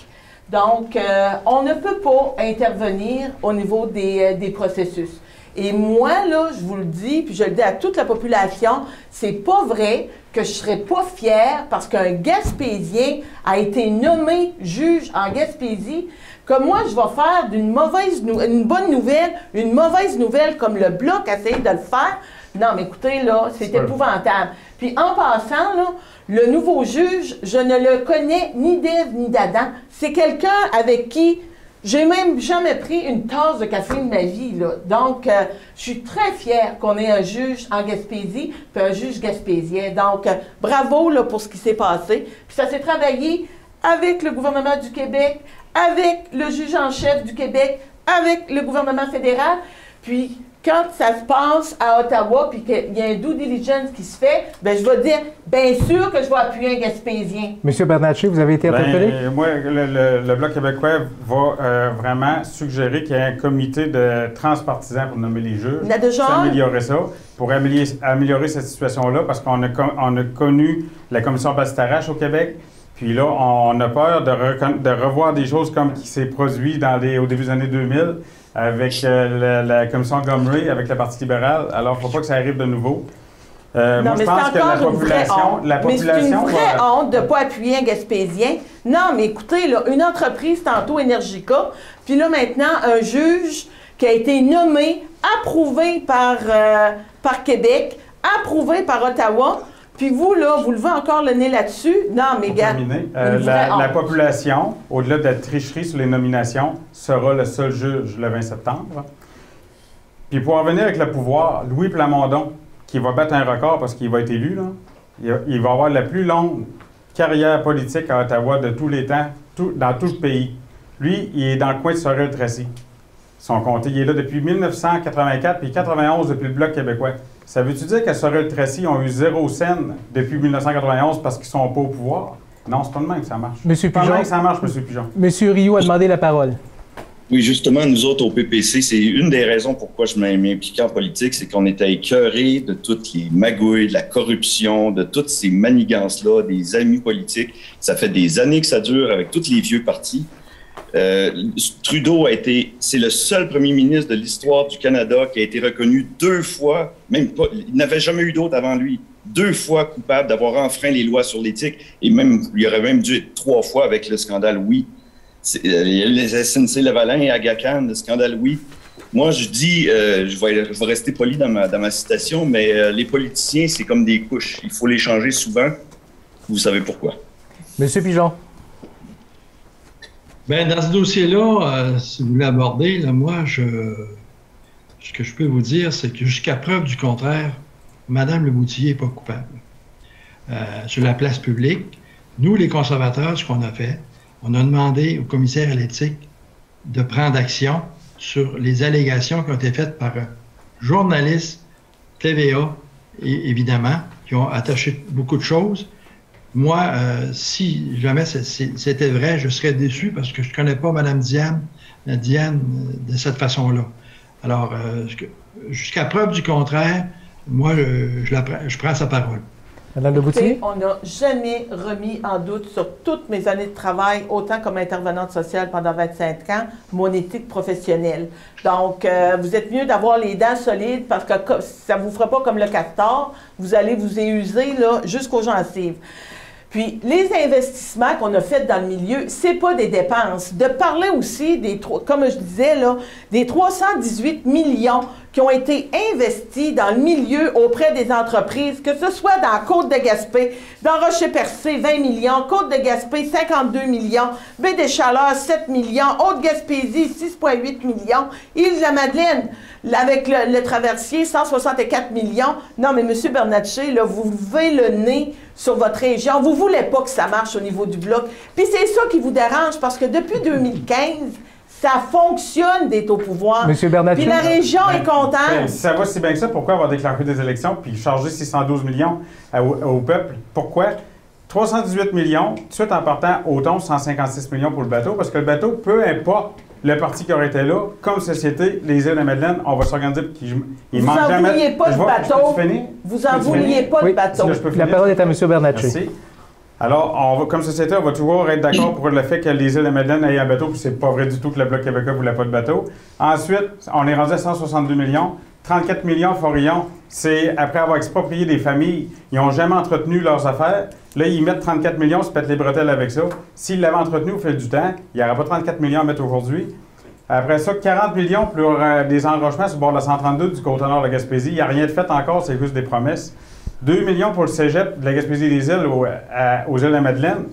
Speaker 4: Donc, on ne peut pas intervenir au niveau des processus. Et moi, là, je vous le dis, puis je le dis à toute la population, c'est pas vrai que je serais pas fière parce qu'un Gaspésien a été nommé juge en Gaspésie, que moi, je vais faire d'une une bonne nouvelle, une mauvaise nouvelle comme le Bloc a essayé de le faire. Non, mais écoutez, là, c'est épouvantable. Puis en passant, là, le nouveau juge, je ne le connais ni d'Ève ni d'Adam. C'est quelqu'un avec qui j'ai même jamais pris une tasse de café de ma vie, là. Donc, je suis très fière qu'on ait un juge en Gaspésie, puis un juge gaspésien. Donc, bravo là, pour ce qui s'est passé. Puis ça s'est travaillé avec le gouvernement du Québec, avec le juge en chef du Québec, avec le gouvernement fédéral. Puis, quand ça se passe à Ottawa, puis qu'il y a un due diligence qui se fait, bien, je vais dire, bien sûr que je vais appuyer un Gaspésien.
Speaker 1: Monsieur Bernatchez, vous avez été interpellé?
Speaker 5: Moi, le Bloc québécois va vraiment suggérer qu'il y ait un comité de transpartisan pour nommer les juges.
Speaker 4: Il y a déjà
Speaker 5: améliorer ça, pour améliorer cette situation-là, parce qu'on a connu la commission Bastarache au Québec. Puis là, on a peur de revoir des choses comme qui s'est produit au début des années 2000 avec la commission Gomery, avec le Parti libéral. Alors, il ne faut pas que ça arrive de nouveau.
Speaker 4: Non,
Speaker 5: moi, je pense que la population...
Speaker 4: Mais c'est une vraie honte de ne pas appuyer un Gaspésien. Non, mais écoutez, là, une entreprise, tantôt Energica, puis là, maintenant, un juge qui a été nommé, approuvé par Québec, approuvé par Ottawa. Puis vous, là, vous levez encore le nez là-dessus. Non, mais gars,
Speaker 5: la population, au-delà de la tricherie sur les nominations, sera le seul juge le 20 septembre. Puis pour en venir avec le pouvoir, Louis Plamondon, qui va battre un record parce qu'il va être élu, là, il va avoir la plus longue carrière politique à Ottawa de tous les temps, dans tout le pays. Lui, il est dans le coin de Sorel-Tracy. Son comté, il est là depuis 1984, puis 91 depuis le Bloc québécois. Ça veut-tu dire qu'à Sorel-Tracy, ils ont eu 0 scène depuis 1991 parce qu'ils ne sont pas au pouvoir? Non, c'est pas de même que ça marche.
Speaker 1: Monsieur Pigeon.
Speaker 5: C'est pas de même que ça marche, M. Pigeon.
Speaker 1: M. Rioux a demandé la parole.
Speaker 2: Oui, justement, nous autres au PPC, c'est une des raisons pourquoi je m'ai impliqué en politique, c'est qu'on était écœurés de toutes les magouilles, de la corruption, de toutes ces manigances-là, des amis politiques. Ça fait des années que ça dure avec tous les vieux partis. Trudeau c'est le seul premier ministre de l'histoire du Canada qui a été reconnu 2 fois, même pas, il n'avait jamais eu d'autre avant lui, 2 fois coupable d'avoir enfreint les lois sur l'éthique, et même, il aurait même dû être 3 fois avec le scandale Oui. Les SNC-Lavalin et Aga-Khan, le scandale Oui. Moi, je dis, je vais rester poli dans ma citation, mais les politiciens, c'est comme des couches. Il faut les changer souvent. Vous savez pourquoi.
Speaker 1: Monsieur Pigeon.
Speaker 3: Bien, dans ce dossier-là, si vous l'abordez, là, moi, ce que je peux vous dire, c'est que jusqu'à preuve du contraire, Mme Leboutillier n'est pas coupable. Sur la place publique, nous, les conservateurs, ce qu'on a fait, on a demandé au commissaire à l'éthique de prendre action sur les allégations qui ont été faites par journalistes, TVA, évidemment, qui ont attaché beaucoup de choses. Moi, si jamais c'était vrai, je serais déçu parce que je ne connais pas Mme Diane de cette façon-là. Alors, jusqu'à preuve du contraire, moi, je prends sa parole.
Speaker 1: Madame Leboutillier?
Speaker 4: On n'a jamais remis en doute sur toutes mes années de travail, autant comme intervenante sociale pendant 25 ans, mon éthique professionnelle. Donc, vous êtes mieux d'avoir les dents solides parce que ça ne vous fera pas comme le castor. Vous allez vous éuser là, jusqu'aux gencives. Puis, les investissements qu'on a faits dans le milieu, c'est pas des dépenses. De parler aussi comme je disais, là, des 318 millions qui ont été investis dans le milieu auprès des entreprises, que ce soit dans Côte-de-Gaspé, dans Rocher-Percé, 20 millions, Côte-de-Gaspé, 52 millions, Baie-des-Chaleurs, 7 millions, Haute-Gaspésie, 6,8 millions, Île-de-la-Madeleine, avec le traversier, 164 millions. Non, mais M. Bernatchez, là, vous levez le nez sur votre région. Vous ne voulez pas que ça marche au niveau du bloc. Puis c'est ça qui vous dérange, parce que depuis 2015, ça fonctionne d'être au pouvoir.
Speaker 1: M. Bernatchez.
Speaker 4: Puis la région est contente.
Speaker 5: Si ça va si bien que ça, pourquoi avoir déclaré des élections puis charger 612 millions au peuple? Pourquoi? 318 millions, tout de suite en partant au ton, 156 millions pour le bateau, parce que le bateau, peu importe le parti qui aurait été là, comme société, les Îles-de-la-Madeleine, on va s'organiser pour qu'il manque jamais...
Speaker 4: Vous n'en vouliez pas de bateau. Vous n'en vouliez pas de bateau.
Speaker 1: La parole est à M. Bernatchez.
Speaker 5: Merci. Alors, comme société, on va toujours être d'accord pour le fait que les Îles-de-la-Madeleine aient un bateau, puis c'est pas vrai du tout que le Bloc québécois ne voulait pas de bateau. Ensuite, on est rendu à 162 millions. 34 millions Forillon, c'est après avoir exproprié des familles, ils n'ont jamais entretenu leurs affaires. Là, ils mettent 34 millions, se pètent les bretelles avec ça. S'ils l'avaient entretenu au fil du temps, il n'y aurait pas 34 millions à mettre aujourd'hui. Après ça, 40 millions pour des enrochements sur le bord de la 132 du côté-nord de la Gaspésie. Il n'y a rien de fait encore, c'est juste des promesses. 2 millions pour le cégep de la Gaspésie des Îles aux îles de la Madeleine.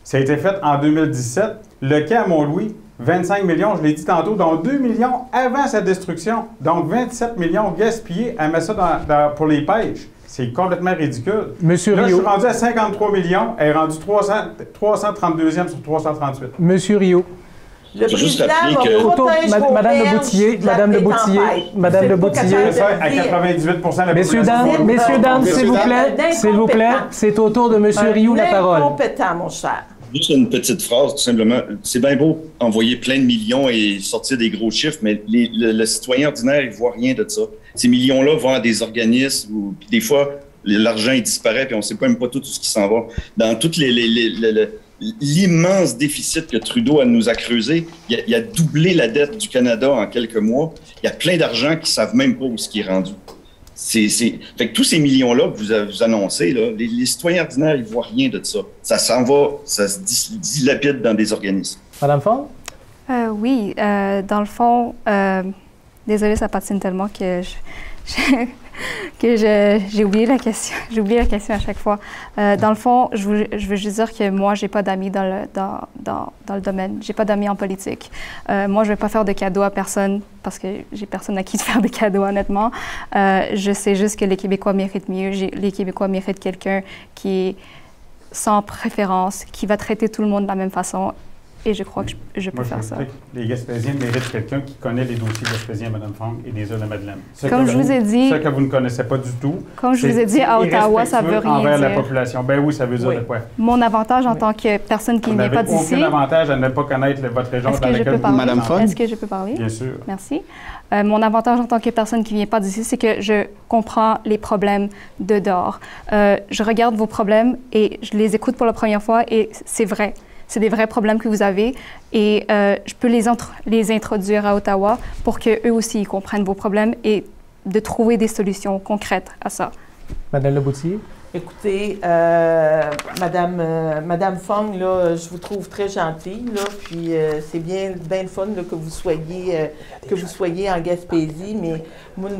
Speaker 5: Ça a été fait en 2017. Le quai à Mont-Louis, 25 millions, je l'ai dit tantôt, dont 2 millions avant sa destruction. Donc 27 millions gaspillés à mettre ça pour les pêches. C'est complètement ridicule.
Speaker 1: Monsieur
Speaker 5: Là,
Speaker 1: Rio.
Speaker 5: je suis rendu à 53 millions. Elle est rendue 332e sur 338.
Speaker 1: Monsieur Rio.
Speaker 4: Le président
Speaker 1: Madame Le Boutier,
Speaker 5: À 98
Speaker 1: Messieurs, dames, s'il vous plaît, c'est au tour de Monsieur Rio la parole.
Speaker 4: Incompétent, mon cher.
Speaker 2: Juste une petite phrase, tout simplement. C'est bien beau envoyer plein de millions et sortir des gros chiffres, mais le citoyen ordinaire, il ne voit rien de ça. Ces millions-là vont à des organismes où, puis des fois, l'argent, il disparaît, puis on ne sait même pas tout ce qui s'en va. Dans toutes l'immense déficit que Trudeau nous a creusé, il a doublé la dette du Canada en quelques mois. Il y a plein d'argent qui ne savent même pas où ce qui est rendu. Fait que tous ces millions-là que vous annoncez, là, les citoyens ordinaires, ils ne voient rien de ça. Ça s'en va, ça se dilapide dans des organismes.
Speaker 1: Madame Fong?
Speaker 6: Oui, dans le fond, désolée, ça patine tellement que j'ai oublié la question. J'ai oublié la question à chaque fois. Dans le fond, je veux juste dire que moi, j'ai pas d'amis dans le domaine. J'ai pas d'amis en politique. Moi, je vais pas faire de cadeaux à personne parce que j'ai personne à qui faire des cadeaux, honnêtement. Je sais juste que les Québécois méritent mieux. Les Québécois méritent quelqu'un qui est sans préférence, qui va traiter tout le monde de la même façon. Et je crois que je peux faire ça.
Speaker 5: Les Gaspésiens méritent quelqu'un qui connaît les dossiers gaspésiens, Mme Fong, et des Îles-de-la-Madeleine.
Speaker 6: Comme je vous ai dit...
Speaker 5: Ce que vous ne connaissez pas du tout.
Speaker 6: Comme je vous ai dit, à Ottawa, ça veut rien
Speaker 5: envers
Speaker 6: dire.
Speaker 5: La population. Ben oui, ça veut dire de quoi?
Speaker 6: Mon avantage en tant que personne qui n'est pas d'ici...
Speaker 5: Vous n'avez aucun avantage à ne pas connaître votre région dans laquelle vous...
Speaker 7: Mme Fong?
Speaker 6: Est-ce que je peux parler?
Speaker 5: Bien sûr.
Speaker 6: Merci. Mon avantage en tant que personne qui ne vient pas d'ici, c'est que je comprends les problèmes de dehors. Je regarde vos problèmes et je les écoute pour la première fois et c'est vrai. C'est des vrais problèmes que vous avez et je peux les introduire à Ottawa pour qu'eux aussi ils comprennent vos problèmes et de trouver des solutions concrètes à ça.
Speaker 1: Madame Le Boutier?
Speaker 4: Écoutez, Madame Fong, là, je vous trouve très gentille, là, puis c'est bien le fun là, que vous soyez en Gaspésie, mais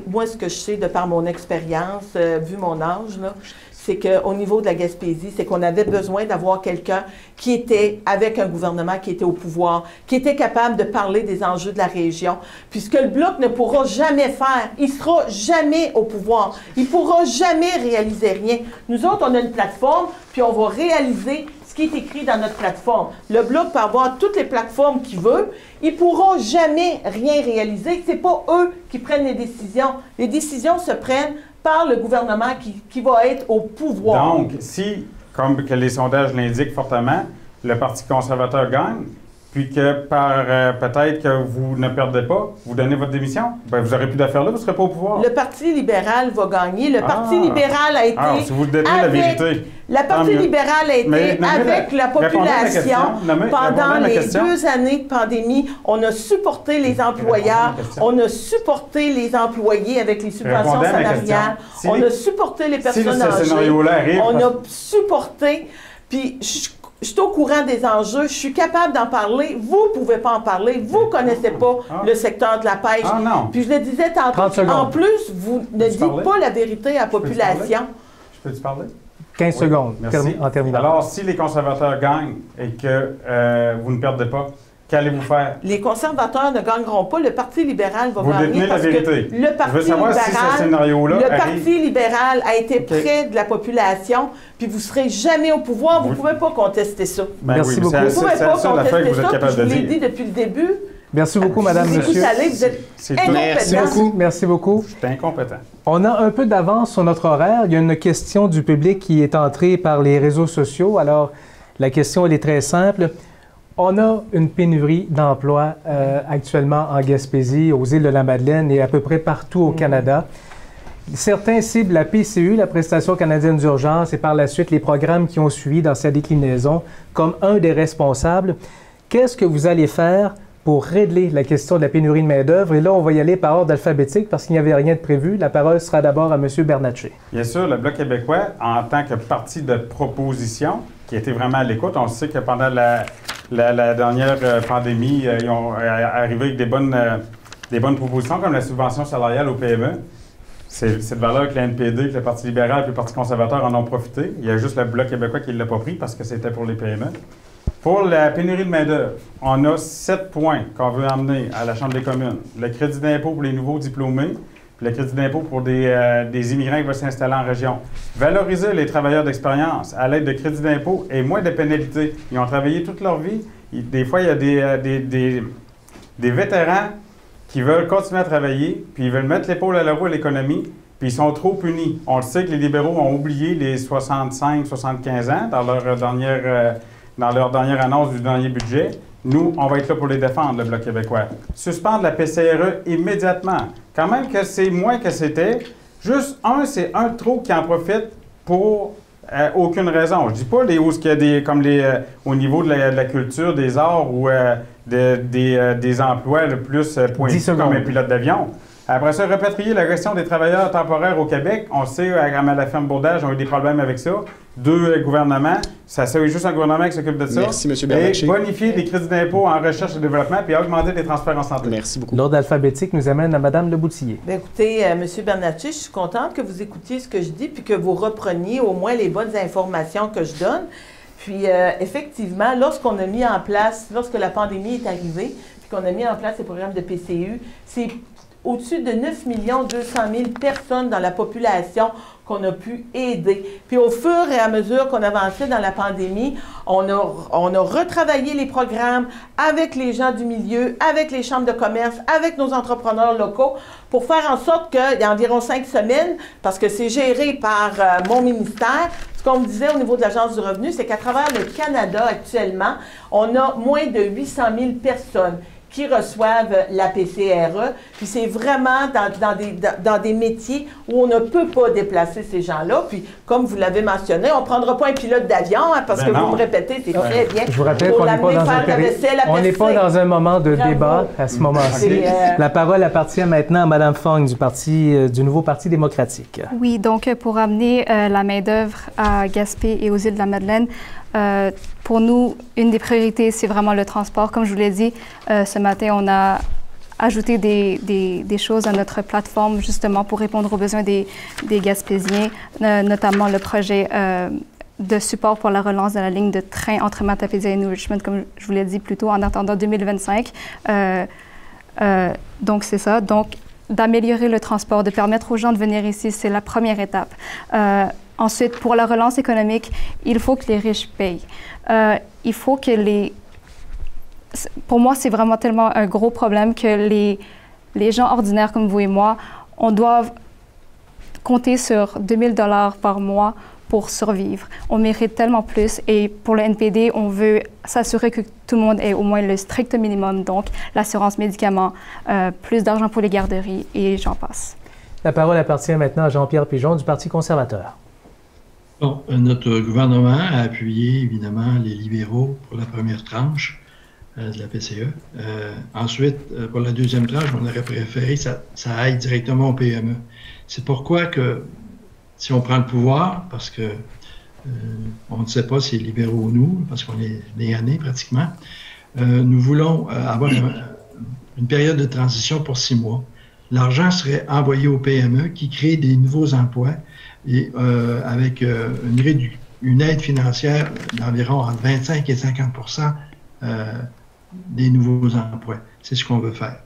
Speaker 4: moi, ce que je sais de par mon expérience, vu mon âge, là, c'est qu'au niveau de la Gaspésie, c'est qu'on avait besoin d'avoir quelqu'un qui était avec un gouvernement qui était au pouvoir, qui était capable de parler des enjeux de la région, puisque le Bloc ne pourra jamais faire, il sera jamais au pouvoir, il pourra jamais réaliser rien. Nous autres, on a une plateforme, puis on va réaliser ce qui est écrit dans notre plateforme. Le Bloc peut avoir toutes les plateformes qu'il veut, il ne pourra jamais rien réaliser. Ce n'est pas eux qui prennent les décisions. Les décisions se prennent par le gouvernement qui va être au pouvoir.
Speaker 5: Donc, si, comme que les sondages l'indiquent fortement, le Parti conservateur gagne, puis que peut-être que vous ne perdez pas, vous donnez votre démission, bien, vous n'aurez plus d'affaires là, vous ne serez pas au pouvoir.
Speaker 4: Le Parti libéral va gagner. Le Parti libéral a été...
Speaker 5: Alors, si vous détenez la vérité.
Speaker 4: Le Parti libéral a été avec la population pendant les 2 années de pandémie. On a supporté les employeurs, on a supporté les employés avec les subventions salariales, on a supporté les personnes âgées, on a supporté Puis je suis au courant des enjeux, je suis capable d'en parler. Vous ne pouvez pas en parler. Vous ne connaissez pas le secteur de la pêche.
Speaker 5: Ah non.
Speaker 4: Puis je le disais tantôt, en plus, vous ne dites pas la vérité à la population.
Speaker 5: Je peux-tu parler?
Speaker 1: 15 secondes,
Speaker 5: Merci.
Speaker 1: en terminant.
Speaker 5: Alors, si les conservateurs gagnent et que vous ne perdez pas, qu'allez-vous faire?
Speaker 4: Les conservateurs ne gagneront pas. Le Parti libéral va
Speaker 5: Vous
Speaker 4: gagner
Speaker 5: détenez la
Speaker 4: parce
Speaker 5: vérité.
Speaker 4: que le Parti
Speaker 5: Je veux savoir si ce scénario-là
Speaker 4: le
Speaker 5: arrive.
Speaker 4: Parti libéral a été près de la population, puis vous ne serez jamais au pouvoir. Vous ne pouvez pas contester ça.
Speaker 5: Ben
Speaker 1: Merci
Speaker 5: oui,
Speaker 1: beaucoup.
Speaker 5: mais
Speaker 4: Vous ne pouvez pas
Speaker 5: c'est ça l'affaire que
Speaker 4: contester
Speaker 5: vous êtes
Speaker 4: ça.
Speaker 5: capable
Speaker 4: Je
Speaker 5: de
Speaker 4: vous l'ai
Speaker 5: dire.
Speaker 4: dit depuis le début.
Speaker 1: Merci beaucoup, madame,
Speaker 4: Vous
Speaker 1: monsieur.
Speaker 4: allez, vous êtes
Speaker 5: C'est tout.
Speaker 4: incompétent.
Speaker 7: Merci beaucoup.
Speaker 1: Merci beaucoup.
Speaker 5: Je suis incompétent.
Speaker 1: On a un peu d'avance sur notre horaire. Il y a une question du public qui est entrée par les réseaux sociaux. Alors, la question, elle est très simple. On a une pénurie d'emplois actuellement en Gaspésie, aux îles de la Madeleine et à peu près partout au Canada. Certains ciblent la PCU, la Prestation canadienne d'urgence, et par la suite les programmes qui ont suivi dans sa déclinaison comme un des responsables. Qu'est-ce que vous allez faire pour régler la question de la pénurie de main-d'œuvre? Et là, on va y aller par ordre alphabétique parce qu'il n'y avait rien de prévu. La parole sera d'abord à M. Bernatchez.
Speaker 5: Bien sûr, le Bloc québécois, en tant que parti de proposition, qui était vraiment à l'écoute, on sait que pendant la dernière pandémie, ils ont arrivé avec des bonnes propositions comme la subvention salariale aux PME. C'est de valeur que la NPD, que le Parti libéral et le Parti conservateur en ont profité. Il y a juste le Bloc québécois qui ne l'a pas pris parce que c'était pour les PME. Pour la pénurie de main-d'œuvre, on a 7 points qu'on veut emmener à la Chambre des communes. Le crédit d'impôt pour les nouveaux diplômés, puis le crédit d'impôt pour des immigrants qui veulent s'installer en région. Valoriser les travailleurs d'expérience à l'aide de crédit d'impôt et moins de pénalités. Ils ont travaillé toute leur vie. Des fois, il y a des vétérans qui veulent continuer à travailler, puis ils veulent mettre l'épaule à la roue à l'économie, puis ils sont trop punis. On le sait que les libéraux ont oublié les 65-75 ans dans leur dernière annonce du dernier budget. Nous, on va être là pour les défendre, le Bloc québécois. Suspendre la PCRE immédiatement. Quand même que c'est moins que c'était. Juste c'est un trop qui en profite pour aucune raison. Je dis pas les hausses qu'il y a au niveau de la culture, des arts ou des emplois le plus pointus comme un pilote d'avion. Après ça, répatrier la gestion des travailleurs temporaires au Québec. On sait, à la ferme Bourdage, on a eu des problèmes avec ça. 2 gouvernements. Ça c'est juste un gouvernement qui s'occupe de ça.
Speaker 7: Merci, M. Bernatchez.
Speaker 5: Et bonifier les crédits d'impôt en recherche et développement, puis augmenter les transferts en santé.
Speaker 7: Merci beaucoup.
Speaker 1: L'ordre alphabétique nous amène à Mme Leboutillier.
Speaker 4: Bien, écoutez, M. Bernatchez, je suis contente que vous écoutiez ce que je dis puis que vous repreniez au moins les bonnes informations que je donne. Puis, effectivement, lorsque la pandémie est arrivée, puis qu'on a mis en place ces programmes de PCU, c'est au-dessus de 9 200 000 personnes dans la population qu'on a pu aider. Puis au fur et à mesure qu'on avançait dans la pandémie, on a retravaillé les programmes avec les gens du milieu, avec les chambres de commerce, avec nos entrepreneurs locaux, pour faire en sorte qu'il y a environ 5 semaines, parce que c'est géré par mon ministère, ce qu'on me disait au niveau de l'Agence du revenu, c'est qu'à travers le Canada actuellement, on a moins de 800 000 personnes qui reçoivent la PCRE. Puis c'est vraiment dans des métiers où on ne peut pas déplacer ces gens-là. Puis comme vous l'avez mentionné, on ne prendra pas un pilote d'avion, hein, parce que vous me répétez, c'est très bien.
Speaker 1: Je vous rappelle qu'on n'est pas dans un moment de débat à ce moment-ci. La parole appartient maintenant à Mme Fong du nouveau Parti démocratique.
Speaker 6: Oui, donc pour amener la main-d'œuvre à Gaspé et aux îles de la Madeleine, pour nous, une des priorités, c'est vraiment le transport. Comme je vous l'ai dit, ce matin, on a ajouté des choses à notre plateforme justement pour répondre aux besoins des Gaspésiens, notamment le projet de support pour la relance de la ligne de train entre Matapédia et New Richmond, comme je vous l'ai dit plus tôt, en attendant 2025. Donc, c'est ça. Donc, d'améliorer le transport, de permettre aux gens de venir ici, c'est la première étape. Ensuite, pour la relance économique, il faut que les riches payent. Il faut que Pour moi, c'est vraiment tellement un gros problème que les gens ordinaires comme vous et moi, on doit compter sur 2 000 $ par mois pour survivre. On mérite tellement plus et pour le NPD, on veut s'assurer que tout le monde ait au moins le strict minimum, donc l'assurance médicaments, plus d'argent pour les garderies et j'en passe.
Speaker 1: La parole appartient maintenant à Jean-Pierre Pigeon du Parti conservateur.
Speaker 3: Bon, notre gouvernement a appuyé évidemment les libéraux pour la première tranche de la PCE. Ensuite, pour la deuxième tranche, on aurait préféré que ça aille directement au PME. C'est pourquoi que si on prend le pouvoir, parce que on ne sait pas si les libéraux ou nous, parce qu'on est des années pratiquement, nous voulons avoir une période de transition pour 6 mois. L'argent serait envoyé aux PME qui créent des nouveaux emplois et avec une aide financière d'environ entre 25 et 50 des nouveaux emplois. C'est ce qu'on veut faire.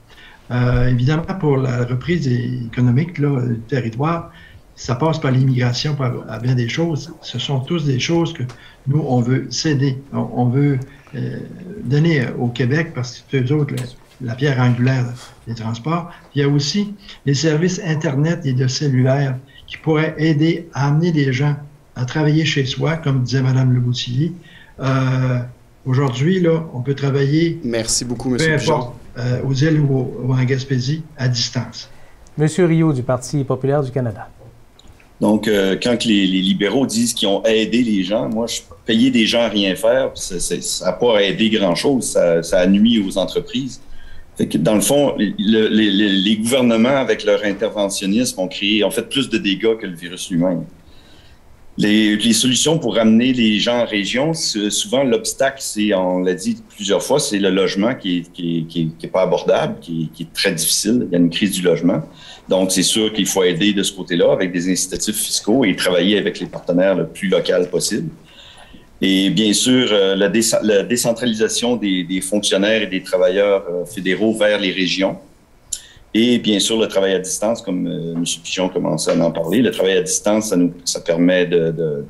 Speaker 3: Évidemment, pour la reprise économique là, du territoire, ça passe par l'immigration, par bien des choses. Ce sont tous des choses que nous, on veut céder. On veut donner au Québec, parce que c'est eux autres la pierre angulaire des transports. Il y a aussi les services Internet et de cellulaire qui pourraient aider à amener les gens à travailler chez soi, comme disait Mme Leboutillier. Aujourd'hui, là, on peut travailler...
Speaker 7: Merci beaucoup, M. Pigeon.
Speaker 3: Aux îles ou en Gaspésie, à distance.
Speaker 1: M. Rioux, du Parti populaire du Canada.
Speaker 2: Donc, quand les libéraux disent qu'ils ont aidé les gens, moi, payer des gens à rien faire, ça n'a pas aidé grand-chose, ça a nuit aux entreprises. Fait que, dans le fond, les gouvernements, avec leur interventionnisme, ont fait plus de dégâts que le virus lui-même. Les solutions pour ramener les gens en région, souvent l'obstacle, on l'a dit plusieurs fois, c'est le logement qui est pas abordable, qui est très difficile. Il y a une crise du logement. Donc, c'est sûr qu'il faut aider de ce côté-là avec des incitatifs fiscaux et travailler avec les partenaires le plus local possible. Et bien sûr, la décentralisation des fonctionnaires et des travailleurs fédéraux vers les régions. Et bien sûr, le travail à distance, comme M. Pichon commençait à en parler, le travail à distance, ça permet de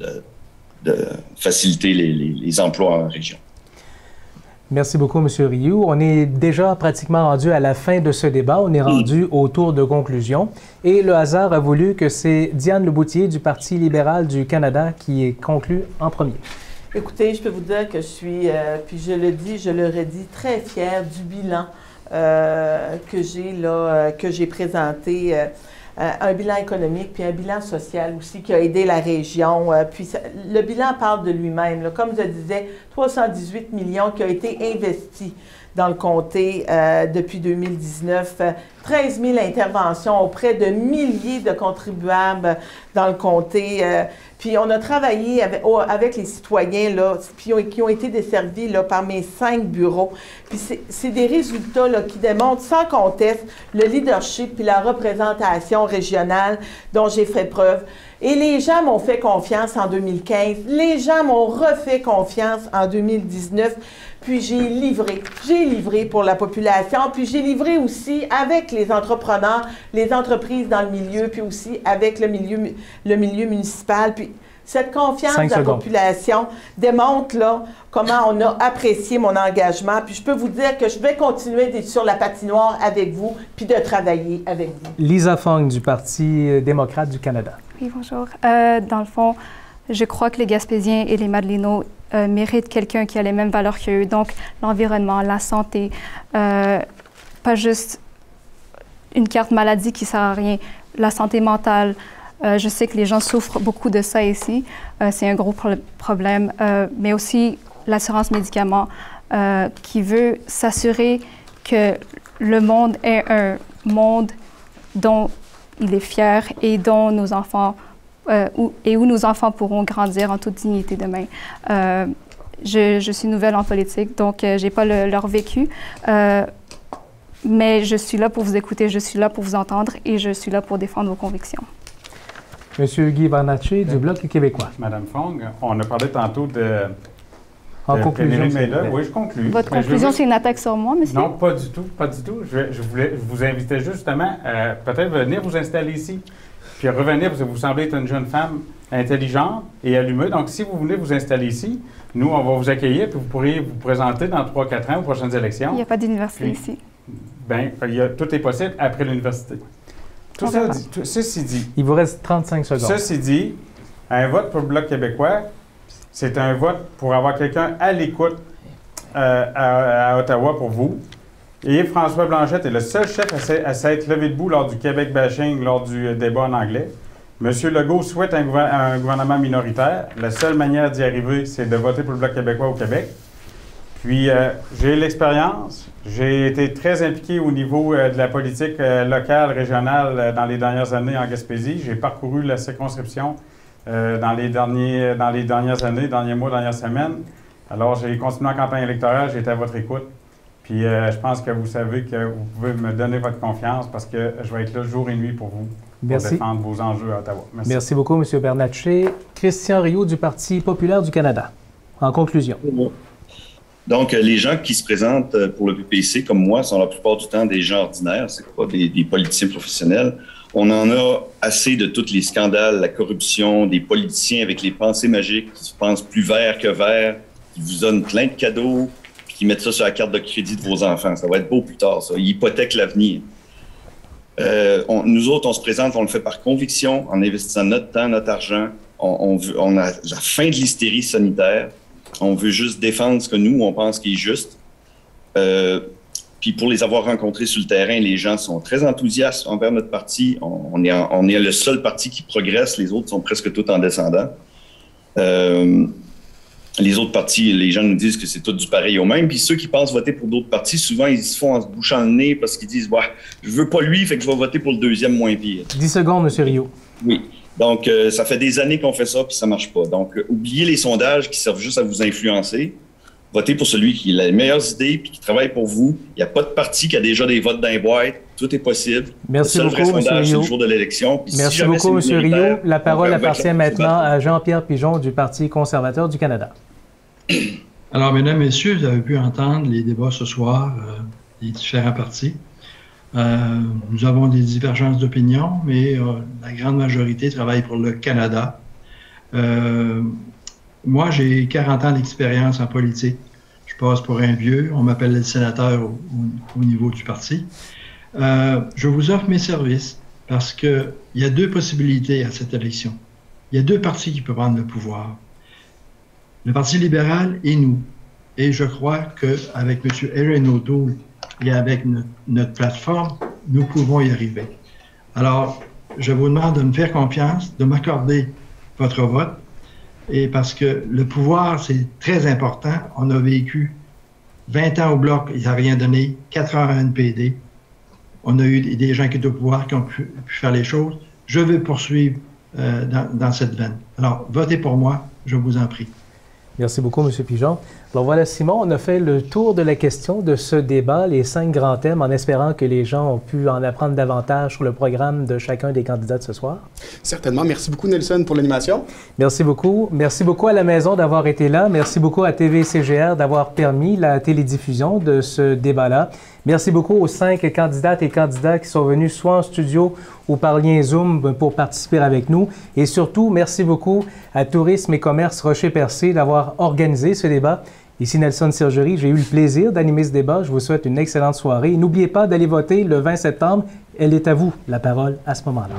Speaker 2: faciliter les emplois en région.
Speaker 1: Merci beaucoup, M. Rioux. On est déjà pratiquement rendu à la fin de ce débat. On est rendu au tour de conclusion. Et le hasard a voulu que c'est Diane Leboutillier du Parti libéral du Canada qui est conclue en premier.
Speaker 4: Écoutez, je peux vous dire que je suis, puis je le dis, je le redis, très fière du bilan que j'ai présenté, un bilan économique puis un bilan social aussi qui a aidé la région. Le bilan parle de lui-même. Comme je disais, 318 millions qui ont été investis dans le comté depuis 2019, 13 000 interventions auprès de milliers de contribuables dans le comté. Puis on a travaillé avec les citoyens là, qui ont été desservis là, par mes 5 bureaux. Puis c'est des résultats là, qui démontrent sans conteste le leadership puis la représentation régionale dont j'ai fait preuve. Et les gens m'ont fait confiance en 2015. Les gens m'ont refait confiance en 2019. Puis j'ai livré pour la population, puis j'ai livré aussi avec les entrepreneurs, les entreprises dans le milieu, puis aussi avec le milieu municipal. Puis cette confiance de la population démontre là comment on a apprécié mon engagement. Puis je peux vous dire que je vais continuer d'être sur la patinoire avec vous, puis de travailler avec vous.
Speaker 1: Lisa Fong du Parti démocrate du Canada.
Speaker 6: Oui, bonjour. Dans le fond, je crois que les Gaspésiens et les Madeleinots méritent quelqu'un qui a les mêmes valeurs qu'eux, donc l'environnement, la santé, pas juste une carte maladie qui ne sert à rien, la santé mentale. Je sais que les gens souffrent beaucoup de ça ici, c'est un gros problème, mais aussi l'assurance médicaments qui veut s'assurer que le monde est un monde dont il est fier et dont nos enfants où nos enfants pourront grandir en toute dignité demain. Je suis nouvelle en politique, donc je n'ai pas leur vécu, mais je suis là pour vous écouter, je suis là pour vous entendre et je suis là pour défendre vos convictions.
Speaker 1: Monsieur Guy Bernatchez du Bloc québécois.
Speaker 5: Madame Fong, on a parlé tantôt de
Speaker 1: conclusion,
Speaker 5: oui, je conclue.
Speaker 6: Votre conclusion, c'est une attaque sur moi, monsieur?
Speaker 5: Non, pas du tout, pas du tout. Je vous invitais justement à peut-être venir vous installer ici. Puis revenir, parce que vous semblez être une jeune femme intelligente et allumée. Donc, si vous voulez vous installer ici, nous, on va vous accueillir, puis vous pourriez vous présenter dans 3-4 ans aux prochaines élections. Il
Speaker 6: n'y a pas d'université ici.
Speaker 5: Bien, tout est possible après l'université. Ceci dit...
Speaker 1: Il vous reste 35 secondes.
Speaker 5: Ceci dit, un vote pour le Bloc québécois, c'est un vote pour avoir quelqu'un à l'écoute à Ottawa pour vous. Et François Blanchette est le seul chef à s'être levé debout lors du Québec bashing, lors du débat en anglais. M. Legault souhaite un gouvernement minoritaire. La seule manière d'y arriver, c'est de voter pour le Bloc québécois au Québec. Puis, j'ai l'expérience. J'ai été très impliqué au niveau de la politique locale, régionale dans les dernières années en Gaspésie. J'ai parcouru la circonscription dans les dernières années, derniers mois, dernières semaines. Alors, j'ai continué en campagne électorale, j'ai été à votre écoute. Puis, je pense que vous savez que vous pouvez me donner votre confiance parce que je vais être là jour et nuit pour vous, pour défendre vos enjeux à Ottawa. Merci.
Speaker 1: Merci beaucoup, M. Bernatchez. Christian Rioux du Parti populaire du Canada. En conclusion.
Speaker 2: Donc, les gens qui se présentent pour le PPC, comme moi, sont la plupart du temps des gens ordinaires, c'est pas des politiciens professionnels. On en a assez de tous les scandales, la corruption, des politiciens avec les pensées magiques qui se pensent plus verts que verts, qui vous donnent plein de cadeaux, puis qui mettent ça sur la carte de crédit de vos enfants. Ça va être beau plus tard, ça. Ils hypothèquent l'avenir. Nous autres, on se présente, on le fait par conviction, en investissant notre temps, notre argent. On a la fin de l'hystérie sanitaire. On veut juste défendre ce que nous, on pense qui est juste. Puis pour les avoir rencontrés sur le terrain, les gens sont très enthousiastes envers notre parti. On est le seul parti qui progresse. Les autres sont presque tous en descendant. Les autres partis, les gens nous disent que c'est tout du pareil au même. Puis ceux qui pensent voter pour d'autres partis, souvent, ils se font en se bouchant le nez parce qu'ils disent bah, « je veux pas lui, fait que je vais voter pour le deuxième moins pire ».
Speaker 1: 10 secondes, M. Rioux.
Speaker 2: Oui. Donc, ça fait des années qu'on fait ça, puis ça marche pas. Donc, oubliez les sondages qui servent juste à vous influencer. Votez pour celui qui a les meilleures idées puis qui travaille pour vous. Il n'y a pas de parti qui a déjà des votes dans les boîtes. Tout est possible.
Speaker 1: Merci beaucoup, M. Rioux.
Speaker 2: C'est le jour de l'élection.
Speaker 1: Merci beaucoup, M. Rioux. La parole appartient maintenant à Jean-Pierre Pigeon du Parti conservateur du Canada.
Speaker 3: Alors, mesdames, messieurs, vous avez pu entendre les débats ce soir des différents partis. Nous avons des divergences d'opinion, mais la grande majorité travaille pour le Canada. Moi, j'ai 40 ans d'expérience en politique. Je passe pour un vieux. On m'appelle le sénateur au niveau du parti. Je vous offre mes services parce qu'il y a deux possibilités à cette élection. Il y a deux partis qui peuvent prendre le pouvoir. Le Parti libéral et nous. Et je crois qu'avec M. Erin O'Toole et avec notre plateforme, nous pouvons y arriver. Alors, je vous demande de me faire confiance, de m'accorder votre vote, et parce que le pouvoir, c'est très important. On a vécu 20 ans au Bloc, il n'a rien donné, 4 ans à NPD. On a eu des gens qui étaient au pouvoir, qui ont pu faire les choses. Je veux poursuivre dans cette veine. Alors, votez pour moi, je vous en prie.
Speaker 1: Merci beaucoup, M. Pigeon. Alors voilà, Simon, on a fait le tour de la question de ce débat, les 5 grands thèmes, en espérant que les gens ont pu en apprendre davantage sur le programme de chacun des candidats de ce soir.
Speaker 7: Certainement. Merci beaucoup, Nelson, pour l'animation.
Speaker 1: Merci beaucoup. Merci beaucoup à la maison d'avoir été là. Merci beaucoup à TV-CGR d'avoir permis la télédiffusion de ce débat-là. Merci beaucoup aux 5 candidates et candidats qui sont venus soit en studio ou par lien Zoom pour participer avec nous. Et surtout, merci beaucoup à Tourisme et Commerce Rocher-Percé d'avoir organisé ce débat. Ici Nelson Sergerie, j'ai eu le plaisir d'animer ce débat. Je vous souhaite une excellente soirée. N'oubliez pas d'aller voter le 20 septembre. Elle est à vous, la parole, à ce moment-là.